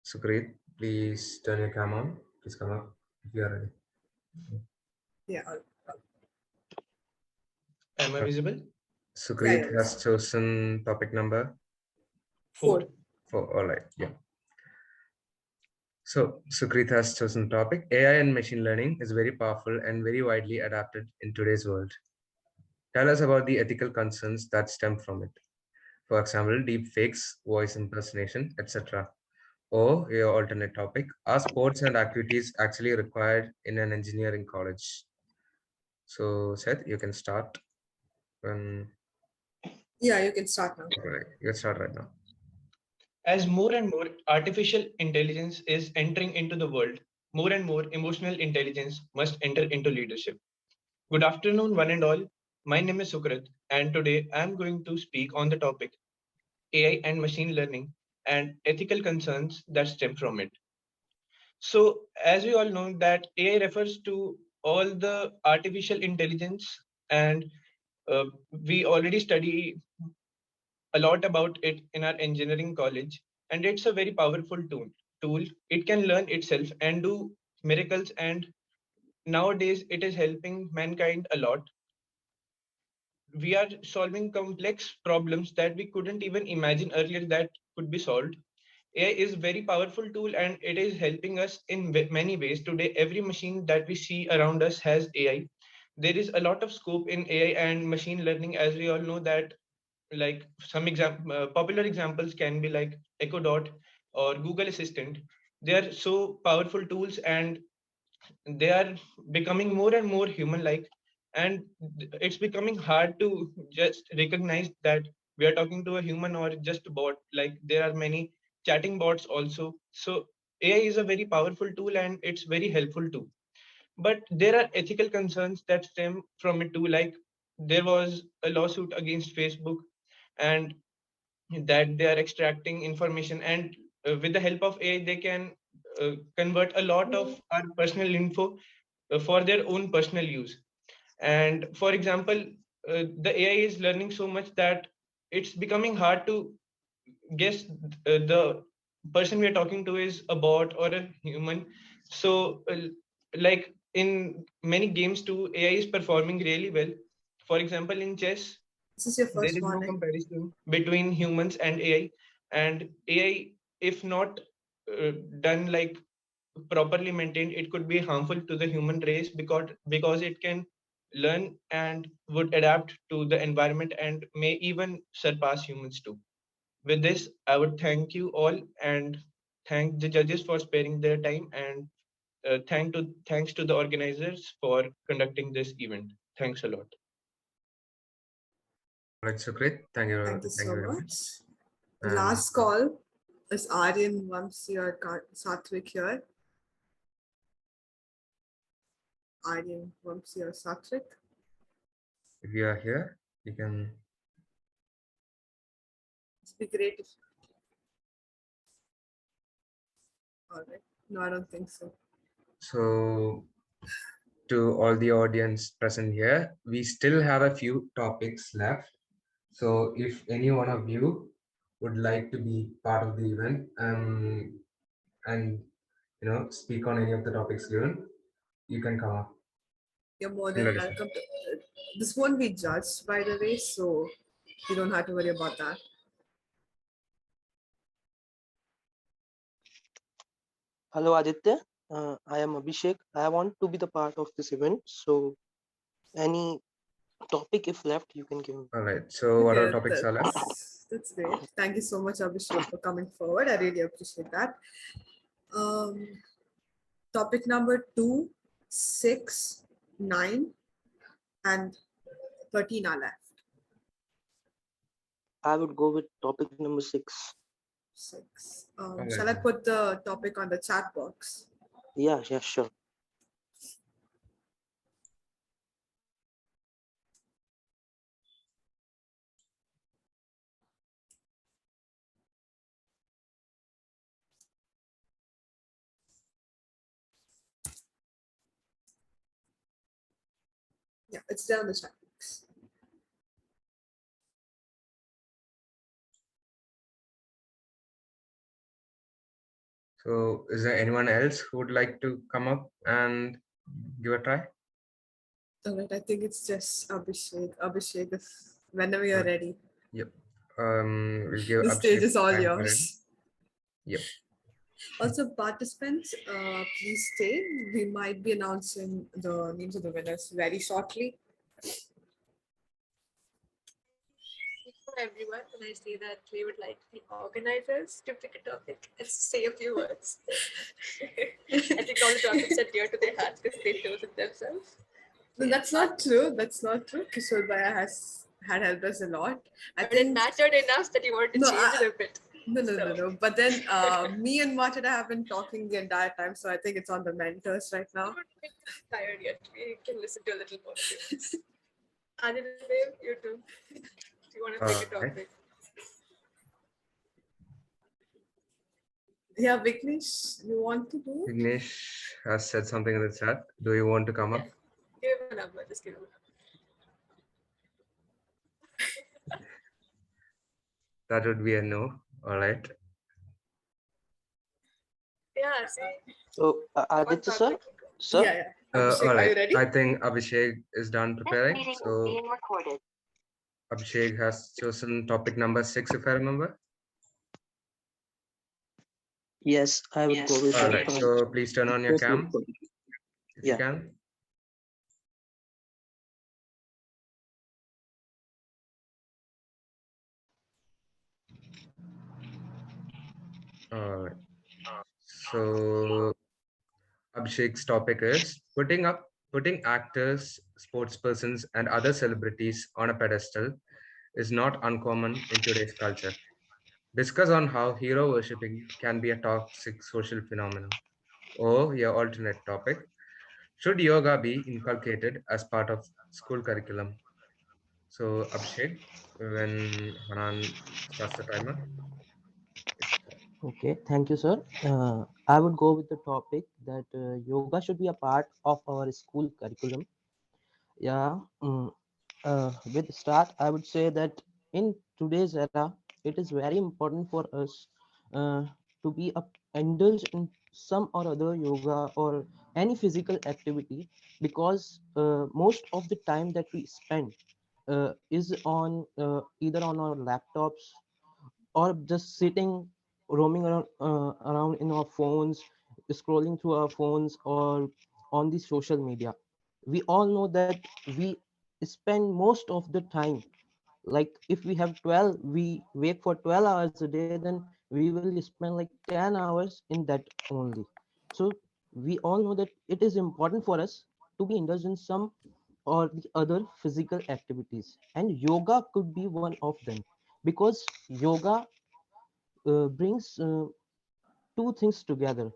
Sukrit, please turn your camera on. Please come up if you are ready. Yeah. Am I visible? Sukrit Yeah. has chosen topic number 4. All right. Yeah. So Sukrit has chosen topic. AI and machine learning is very powerful and very widely adapted in today's world. Tell us about the ethical concerns that stem from it. For example, deep fakes, voice impersonation, etc. or your alternate topic, are sports and activities actually required in an engineering college? So Seth, you can start. Yeah, you can start now. Right, you can start right now. As more and more artificial intelligence is entering into the world, more and more emotional intelligence must enter into leadership. Good afternoon, one and all. My name is Sukrit, and today I am going to speak on the topic AI and machine learning and ethical concerns that stem from it. So, as we all know, that AI refers to all the artificial intelligence, and we already study a lot about it in our engineering college, and it's a very powerful tool. It can learn itself and do miracles, and nowadays it is helping mankind a lot. We are solving complex problems that we couldn't even imagine earlier that could be solved. AI is very powerful tool, and it is helping us in many ways. Today, every machine that we see around us has AI. There is a lot of scope in AI and machine learning, as we all know that, like some popular examples can be like Echo Dot or Google Assistant. They are so powerful tools, and they are becoming more and more human like, and it's becoming hard to just recognize that we are talking to a human or just a bot. Like there are many chatting bots also. So AI is a very powerful tool, and it's very helpful too, but there are ethical concerns that stem from it too. Like there was a lawsuit against Facebook, and that they are extracting information, and with the help of AI they can convert a lot of our personal info for their own personal use. And for example, the AI is learning so much that it's becoming hard to guess the person we are talking to is a bot or a human. So like in many games too, AI is performing really well. For example, in chess, This is your there first is no warning. comparison between humans and AI. And AI, if not done like properly maintained, it could be harmful to the human race, because it can learn and would adapt to the environment and may even surpass humans too. With this, I would thank you all and thank the judges for sparing their time, and thanks to the organizers for conducting this event. Thanks a lot. All right, so great. Thank you. Thank you Thank you so very much. much. The last call is Aryan Vamsi or Satvik here. Aryan Vamsi or Satvik. If you are here, you can. It'd be great if. All right. No, I don't think so. So, to all the audience present here, we still have a few topics left. So, if any one of you would like to be part of the event and speak on any of the topics given, you can come up. You're more than welcome to. This won't be judged, by the way, so you don't have to worry about that. Hello Aditya, I am Abhishek. I want to be the part of this event. So, any topic if left, you can give me. All right. So, what Okay, are topics are left? that's great. Thank you so much, Abhishek, for coming forward. I really appreciate that. Topic number 2, 6, 9, and 13 are left. I would go with topic number 6. 6. Shall I put the topic on the chat box? Yeah, sure. Yeah, it's there on the chat box. So, is there anyone else who would like to come up and give a try? All right, I think it's just Abhishek. Abhishek, whenever you're ready. Yep. We'll give The stage is all time yours. Yep. Also, participants, please stay. We might be announcing the names of the winners very shortly. everyone. When I say that we would like the organizers to pick a topic and say a few words. I think all the topics are dear to their hearts because they chose it themselves. No, that's not true. That's not true. Kishore Bhaiya had helped us a lot. I But think it mattered enough that you wanted to change it a bit. No. But then me and Martina have been talking the entire time, so I think it's on the mentors right now. Tired yet. We can listen to a little more. Aditya, you too. Do you want to pick a Alright. topic? Yeah, Vignesh, you want to do it? Vignesh has said something in the chat. Do you want to come up? Give him a number. Just give him a number. That would be a no. All right. Yeah, see. So, Aditya sir, sir. Yeah. All are right. you ready? I think Abhishek is done preparing. So Abhishek has chosen topic number 6, if I remember. Yes, I would go with All it. right. So please turn on your cam if you Yeah. can. All right. So Abhishek's topic is putting actors, sportspersons, and other celebrities on a pedestal is not uncommon in today's culture. Discuss on how hero worshipping can be a toxic social phenomenon. Or your alternate topic, should yoga be inculcated as part of school curriculum? So Abhishek, when Hanan starts the timer. Okay, thank you, sir. I would go with the topic that yoga should be a part of our school curriculum. Yeah. With start, I would say that in today's era, it is very important for us uh, to be indulge in some or other yoga or any physical activity, because most of the time that we spend is on either on our laptops or just sitting roaming around in our phones, scrolling through our phones or on the social media. We all know that we spend most of the time, like if we have 12, we wake for 12 hours a day, then we will spend like 10 hours in that only. So we all know that it is important for us to be indulged in some or the other physical activities, and yoga could be one of them, because yoga brings two things together.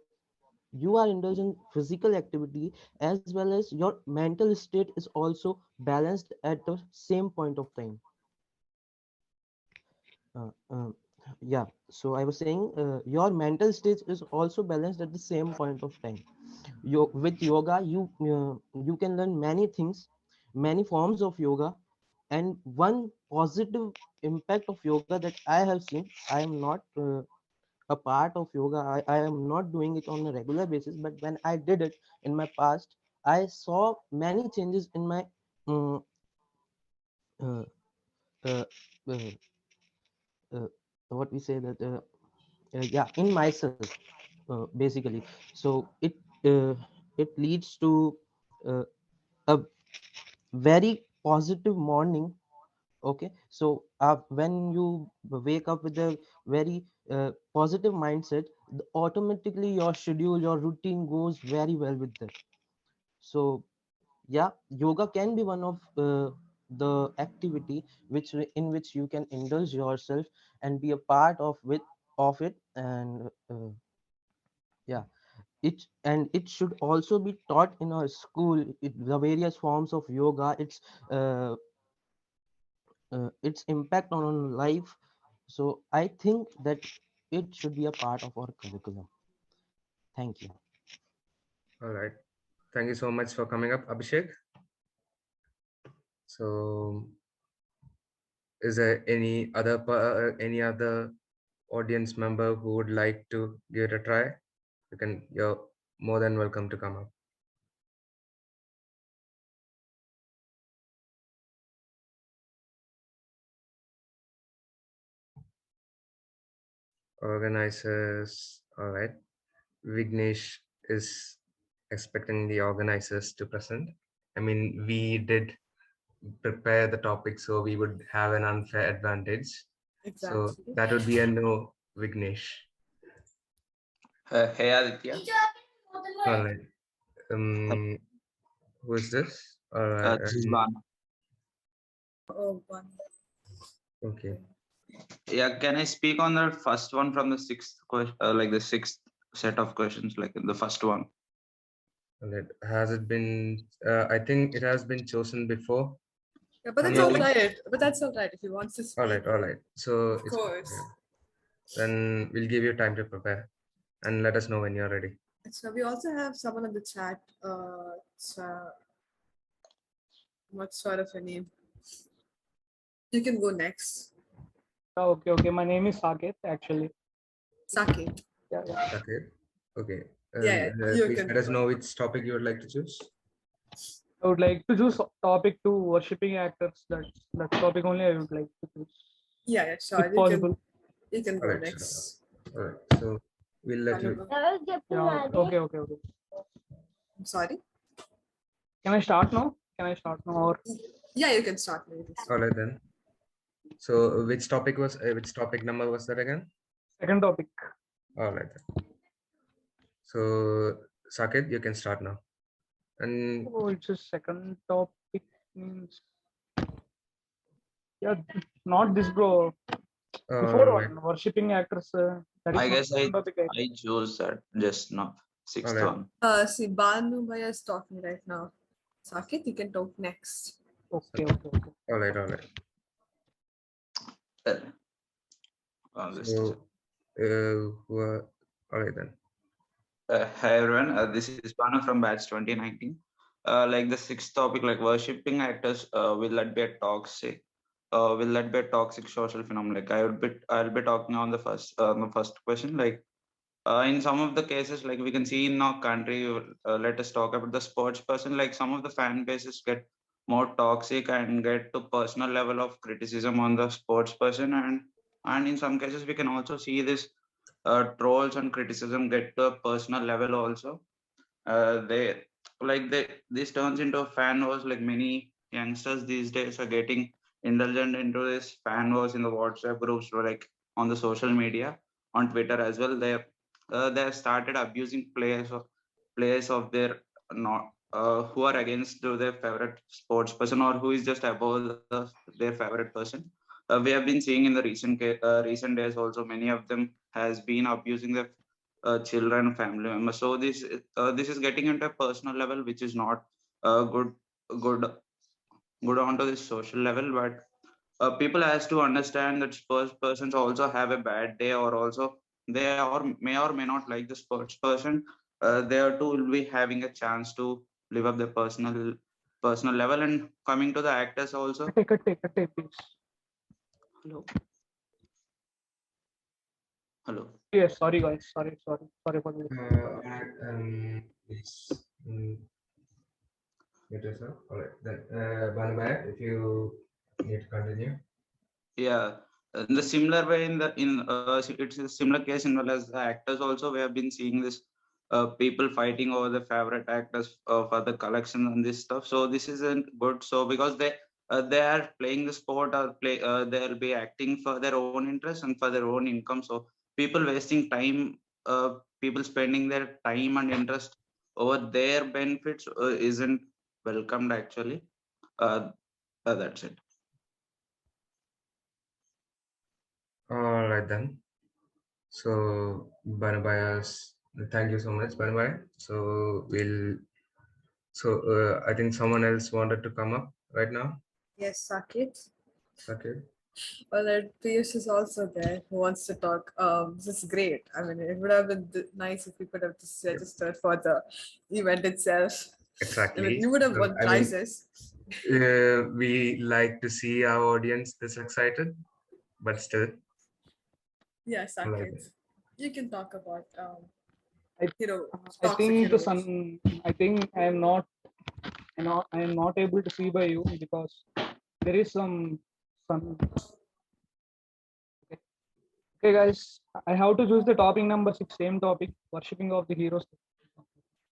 You are indulging physical activity as well as your mental state is also balanced at the same point of time. uh, uh, yeah, so I was saying your mental state is also balanced at the same point of time. With yoga you can learn many things, many forms of yoga, and one positive impact of yoga that I have seen. I am not a part of yoga. I am not doing it on a regular basis, but when I did it in my past, I saw many changes in my um, uh, uh, uh, uh, what we say that yeah, in myself, basically. So uh, it leads to uh, a very positive morning. Okay, so when you wake up with a very positive mindset, automatically your schedule, your routine goes very well with that. So yeah, yoga can be one of the activity in which you can indulge yourself and be a part of it. And yeah, it should also be taught in our school, the various forms of yoga, uh, its impact on life. So I think that it should be a part of our curriculum. Thank you. All right. Thank you so much for coming up, Abhishek. So is there any other audience member who would like to give it a try? You're more than welcome to come up. Organizers, all right. Vignesh is expecting the organizers to present. I mean, we did prepare the topic, so we would have an unfair advantage. So Exactly. that would be a no, Vignesh. Hey Aditya. All right. Who is this? All right. This is Ban. Oh, one. Okay. Yeah, can I speak on the first one from the sixth question, like the sixth set of questions, like the first one? All right. Has it been? I think it has been chosen before. Yeah, but that's all right. But that's all right if he wants to speak. All right. All right. So Of course. then we'll give you time to prepare, and let us know when you're ready. So we also have someone in the chat. What sort of a name? You can go next. Okay. My name is Saket, actually. Saket. Yeah. Okay. Okay. Yeah, you please can. let us know which topic you would like to choose. I would like to choose topic 2, worshipping actors. That topic only I would like to choose. Yeah, sure. If possible. You can go All right, next. All right. So we'll let you. Yeah, okay. I'm sorry. Can I start now? Or yeah, you can start. Maybe. All right then. So which topic number was that again? Second topic. All right. So Saket, you can start now. And it's a second topic means. Yeah, not this, bro. Before one, worshipping actors. That is I not guess second topic. I chose that just now. Sixth one. See, Banu Bhaiya is talking right now. Saket, you can talk next. Okay. All right. So, all right then. Hi everyone, this is Banu from batch 2019. Like the sixth topic, like worshipping actors, will that be a toxic? Will that be a toxic social phenomenon? Like I'll be talking on the first question. Like in some of the cases, like we can see in our country, let us talk about the sports person. Like some of the fan bases get more toxic and get to personal level of criticism on the sports person, and in some cases we can also see this trolls and criticism get to a personal level also. This turns into a fan wars. Like many youngsters these days are getting indulgent into this fan wars in the WhatsApp groups or like on the social media, on Twitter as well. They have started abusing players of their not who are against to their favorite sports person or who is just above their favorite person. We have been seeing in the recent days also many of them has been abusing their children, family members. So this is getting into a personal level, which is not good good onto this social level. But people has to understand that sports persons also have a bad day, or also they or may not like the sports person. They are too will be having a chance to live up their personal level. And coming to the actors also. Take a please. Hello. Yes, sorry guys. Sorry for this. All right then. Banu Bhaiya, if you need to continue. Yeah, in the similar way it's a similar case in well as the actors also. We have been seeing this people fighting over the favorite actors for the collection and this stuff. So this isn't good. So because they are playing the sport or they'll be acting for their own interest and for their own income. So people wasting time, people spending their time and interest over their benefits isn't welcomed actually. That's it. All right then. So Banu Bhaiya's, thank you so much, Banu Bhaiya. So I think someone else wanted to come up right now. Yes, Saket. Okay. Well, Piyush is also there who wants to talk. This is great. I mean, it would have been nice if we could have just registered for the event itself. Exactly. I mean, you would have won prizes. We like to see our audience this excited, but still. Yeah, Saket. You can talk about I think I am not able to see by you because there is some. Okay, guys, I have to choose the topic number 6, same topic, worshipping of the heroes.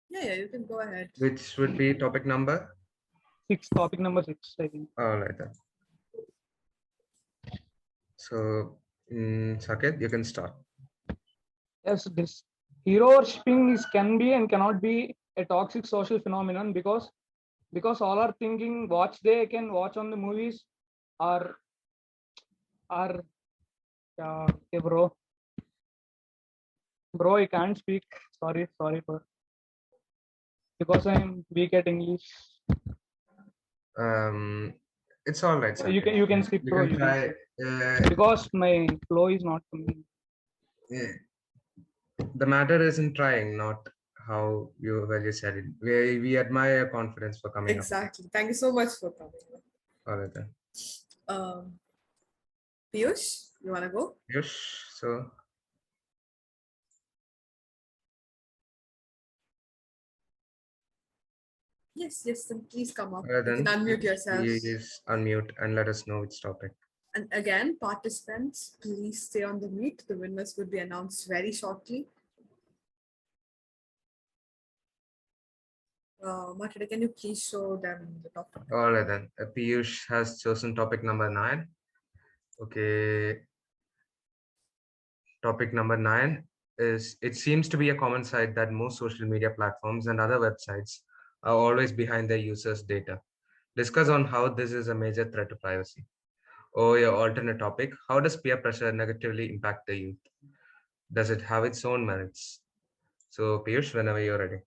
Yeah, you can go ahead. Which would be topic number topic number 6, I think. All right then. So, Saket, you can start. Yes, this hero worshipping can be and cannot be a toxic social phenomenon because all are thinking watch they can watch on the movies are okay, bro, I can't speak. Sorry for because I am weak at English. It's all right, Saket. You can skip, You bro. can try. Because my flow is not coming. Yeah. The matter is in trying, not how you said it. We admire your confidence for coming Exactly. Thank you so much for coming. up. All right then. Piyush, you wanna go? Yes. So. Yes, then please come up. Then You can unmute yourselves. please unmute and let us know which topic. And again, participants, please stay on the mute. The winners will be announced very shortly. Martina, can you please show them the topic? All right then. Piyush has chosen topic number 9. Okay. Topic number 9 is, it seems to be a common sight that most social media platforms and other websites are always behind their users' data. Discuss on how this is a major threat to privacy. Or your alternate topic, how does peer pressure negatively impact the youth? Does it have its own merits? So Piyush, whenever you're ready.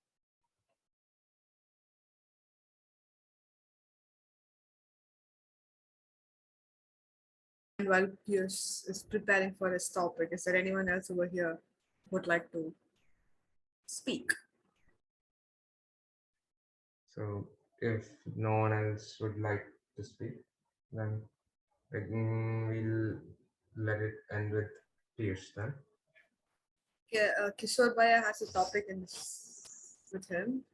And while Piyush is preparing for his topic, is there anyone else over here who would like to speak? So if no one else would like to speak, then we'll let it end with Piyush then. Yeah, Kishore Bhaiya has a topic with him.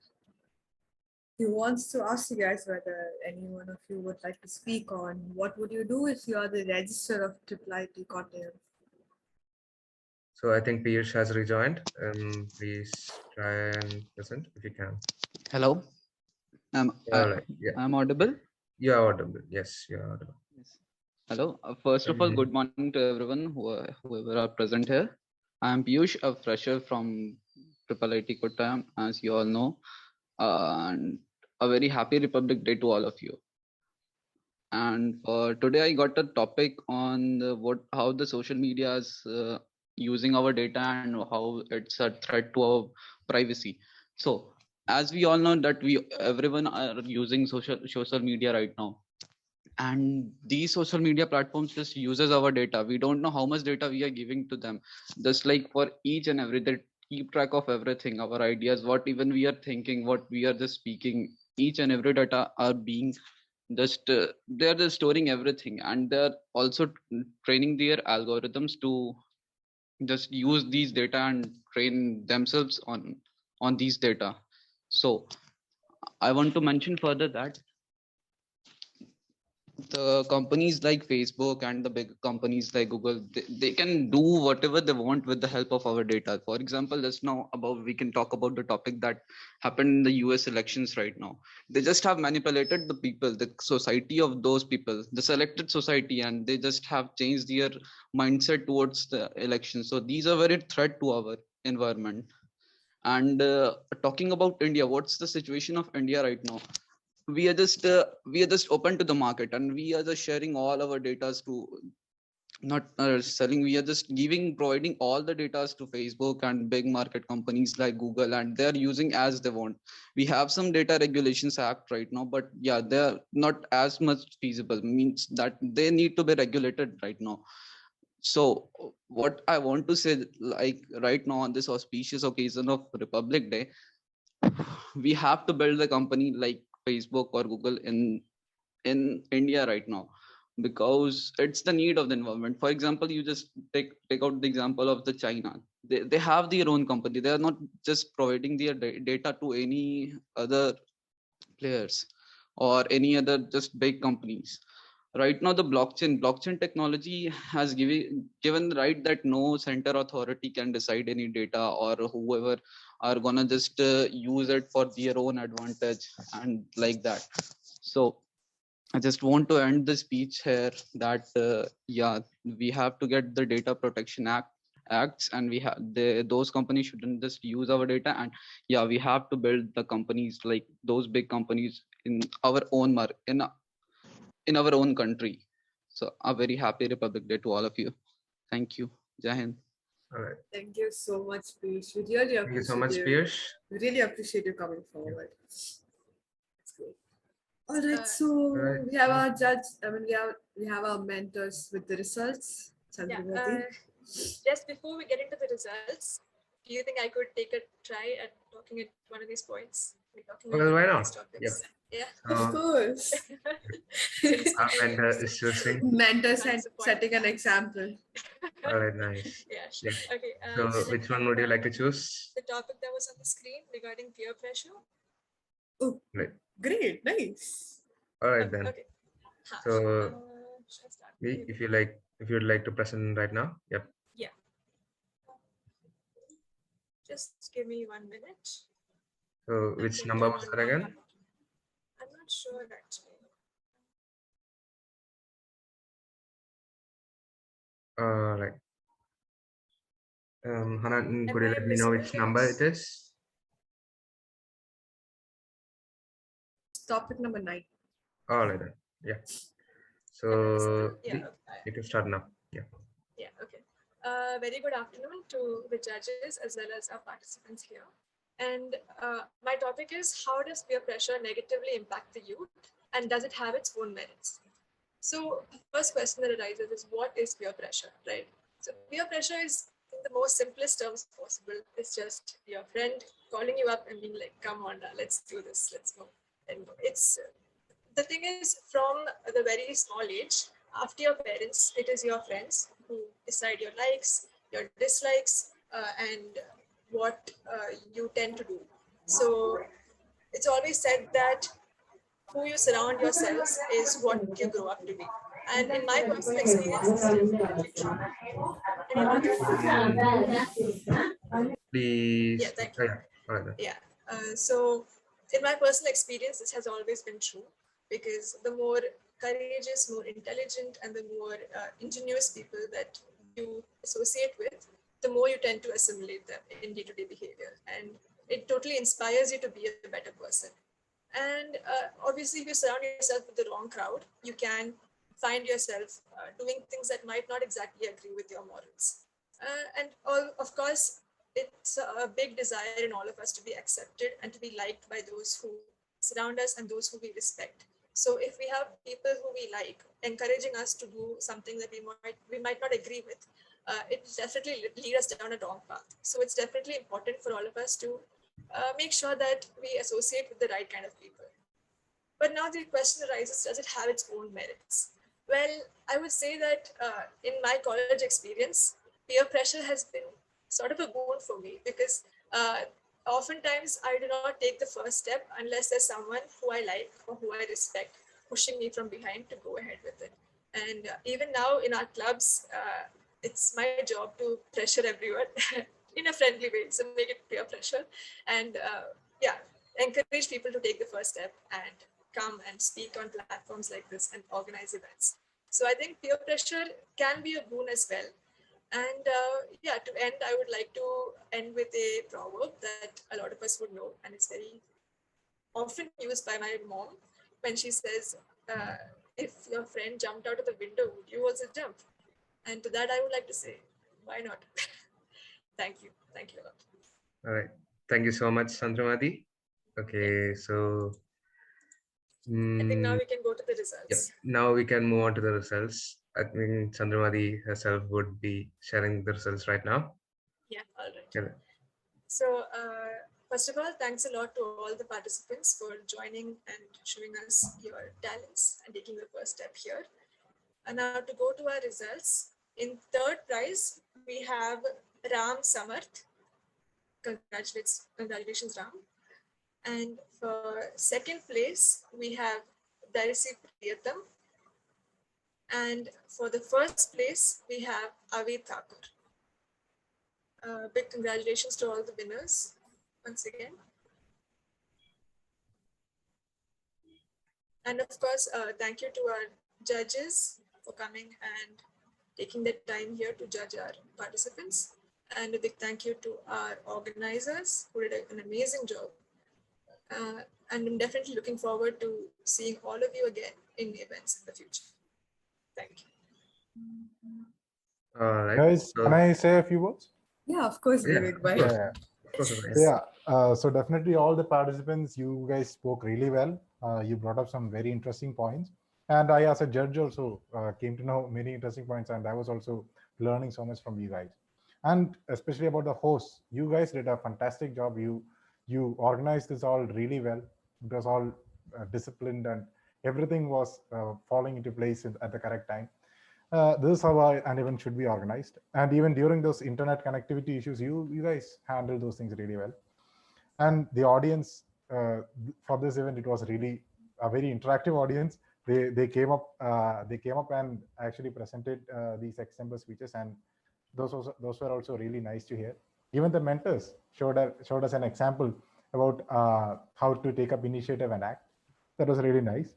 He wants to ask you guys whether any one of you would like to speak on what would you do if you are the registrar of IIIT Kottayam. So I think Piyush has rejoined. Please try and present if you can. Hello. Right. Yeah. I'm audible? You are audible. Yes, you are audible. Yes. Hello. First of all, good morning to everyone whoever are present here. I'm Piyush, a fresher from IIIT Kottayam, as you all know, and a very happy Republic Day to all of you. And for today, I got a topic on how the social media is using our data and how it's a threat to our privacy. So, as we all know that everyone are using social media right now, and these social media platforms just uses our data. We don't know how much data we are giving to them. Just like for each and every, they keep track of everything, our ideas, what even we are thinking, what we are just speaking. Each and every data are being just they're just storing everything, and they're also training their algorithms to just use these data and train themselves on these data. So I want to mention further that the companies like Facebook and the big companies like Google, they can do whatever they want with the help of our data. For example, we can talk about the topic that happened in the US elections right now. They just have manipulated the people, the society of those people, the selected society, and they just have changed their mindset towards the election. So these are very threat to our environment. And talking about India, what's the situation of India right now? We are just open to the market, and we are just sharing all our data to not selling. We are just providing all the data to Facebook and big market companies like Google, and they're using as they want. We have some data regulations act right now, but yeah, they're not as much feasible, means that they need to be regulated right now. So what I want to say, like right now on this auspicious occasion of Republic Day, we have to build a company like Facebook or Google in India right now, because it's the need of the environment. For example, you just take out the example of the China. They have their own company. They are not just providing their data to any other players or any other just big companies. Right now, the blockchain technology has given the right that no center authority can decide any data, or whoever are gonna just use it for their own advantage and like that. So I just want to end the speech here that yeah, we have to get the data protection acts, and we have those companies shouldn't just use our data, and yeah, we have to build the companies like those big companies in our own in our own country. So a very happy Republic Day to all of you. Thank you. Jai Hind. All right. Thank you so much, Piyush. We really Thank you so appreciate much, you. Piyush. We really appreciate you coming forward. That's great. All right, so right. we have our judge. I mean, we have our mentors with the results. Yeah, Chandramati. just before we get into the results, do you think I could take a try at talking at one of these points? Like talking Well, about why one of not? these topics? Yep. Yeah. Of course. Since Our I mentor was is choosing. Mentor That's the point. setting an example. All right, nice. Yeah. Yeah. Okay. So, which one would you like to choose? The topic that was on the screen regarding peer pressure. Oh, Right. great, nice. All right then. Okay. So, Should I start? if you'd like to present right now, yep. Yeah. Just give me 1 minute. So, which number was that again? I'm not sure actually. Right. Hannah, could you I let me know which visible, number guys? it is? Topic number 9. All right then. Yeah. So, you can start now. Yeah. Yeah, okay. Very good afternoon to the judges as well as our participants here. And my topic is, how does peer pressure negatively impact the youth, and does it have its own merits? So first question that arises is, what is peer pressure, right? So peer pressure is, in the most simplest terms possible, it's just your friend calling you up and being like, come on, let's do this, let's go. And it's, the thing is, from the very small age, after your parents, it is your friends who decide your likes, your dislikes, and what you tend to do. So it's always said that who you surround yourselves is what you grow up to be. And in my personal experience, this is definitely true. Please. Yeah, thank you. Yeah. All right then. Yeah. So in my personal experience, this has always been true, because the more courageous, more intelligent, and the more ingenious people that you associate with, the more you tend to assimilate them in day-to-day behavior. And it totally inspires you to be a better person. And obviously, if you surround yourself with the wrong crowd, you can find yourself doing things that might not exactly agree with your morals. Of course, it's a big desire in all of us to be accepted and to be liked by those who surround us and those who we respect. So if we have people who we like encouraging us to do something that we might not agree with, it definitely lead us down a wrong path. So it's definitely important for all of us to make sure that we associate with the right kind of people. But now the question arises, does it have its own merits? Well, I would say that in my college experience, peer pressure has been sort of a boon for me, because oftentimes I do not take the first step unless there's someone who I like or who I respect pushing me from behind to go ahead with it. And even now in our clubs, it's my job to pressure everyone in a friendly way, so make it peer pressure, and encourage people to take the first step and come and speak on platforms like this and organize events. So I think peer pressure can be a boon as well. And to end, I would like to end with a proverb that a lot of us would know, and it's very often used by my mom when she says, if your friend jumped out of the window, would you also jump? And to that, I would like to say, why not? Thank you. Thank you a lot. All right. Thank you so much, Chandramati. Okay, so I think now we can go to the results. yeah, now we can move on to the results. I think Chandramati herself would be sharing the results right now. Yeah, all right. Yeah. So first of all, thanks a lot to all the participants for joining and showing us your talents and taking the first step here. And now to go to our results. In third prize, we have Ram Samarth. Congratulations, Ram. And for second place, we have Darisi Priyatam. And for the first place, we have Avi Thakur. Big congratulations to all the winners once again. And of course, thank you to our judges for coming and taking the time here to judge our participants. And a big thank you to our organizers who did an amazing job. And I'm definitely looking forward to seeing all of you again in events in the future. Thank you. All right. Guys, So, can I say a few words? Yeah, of course, yeah, Vivek. of Bye. course. Yeah. Of course, of course. Yeah, so definitely all the participants, you guys spoke really well. You brought up some very interesting points. And I, as a judge, also came to know many interesting points. And I was also learning so much from you guys. And especially about the hosts, you guys did a fantastic job. You organized this all really well. It was all disciplined and everything was falling into place at the correct time. This is how an event should be organized. And even during those internet connectivity issues, you guys handled those things really well. And the audience for this event, it was really a very interactive audience. They came up and actually presented these extemple speeches, and those were also really nice to hear. Even the mentors showed us an example about how to take up initiative and act. That was really nice.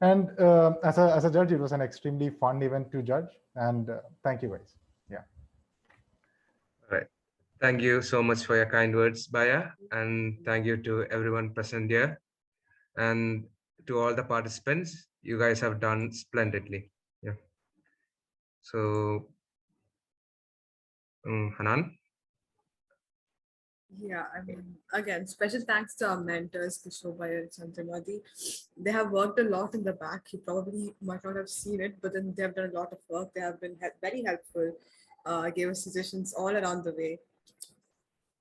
And as a judge, it was an extremely fun event to judge. And thank you guys. Yeah. All right. Thank you so much for your kind words, Baya. And thank you to everyone present here. And to all the participants, you guys have done splendidly. Yeah. So, Hanan? Yeah, I mean, again, special thanks to our mentors, Kishobhai and Chandramati. They have worked a lot in the back. You probably might not have seen it, but then they have done a lot of work. They have been very helpful, gave us suggestions all around the way.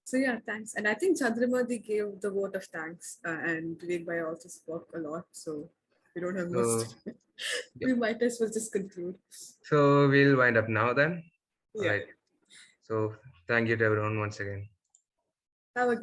So yeah, thanks. And I think Chandramati gave the vote of thanks, and Vivek Bhai also spoke a lot. So we don't have much. So, We might as well just conclude. so we'll wind up now then. All Yeah. right. So thank you to everyone once again. Have a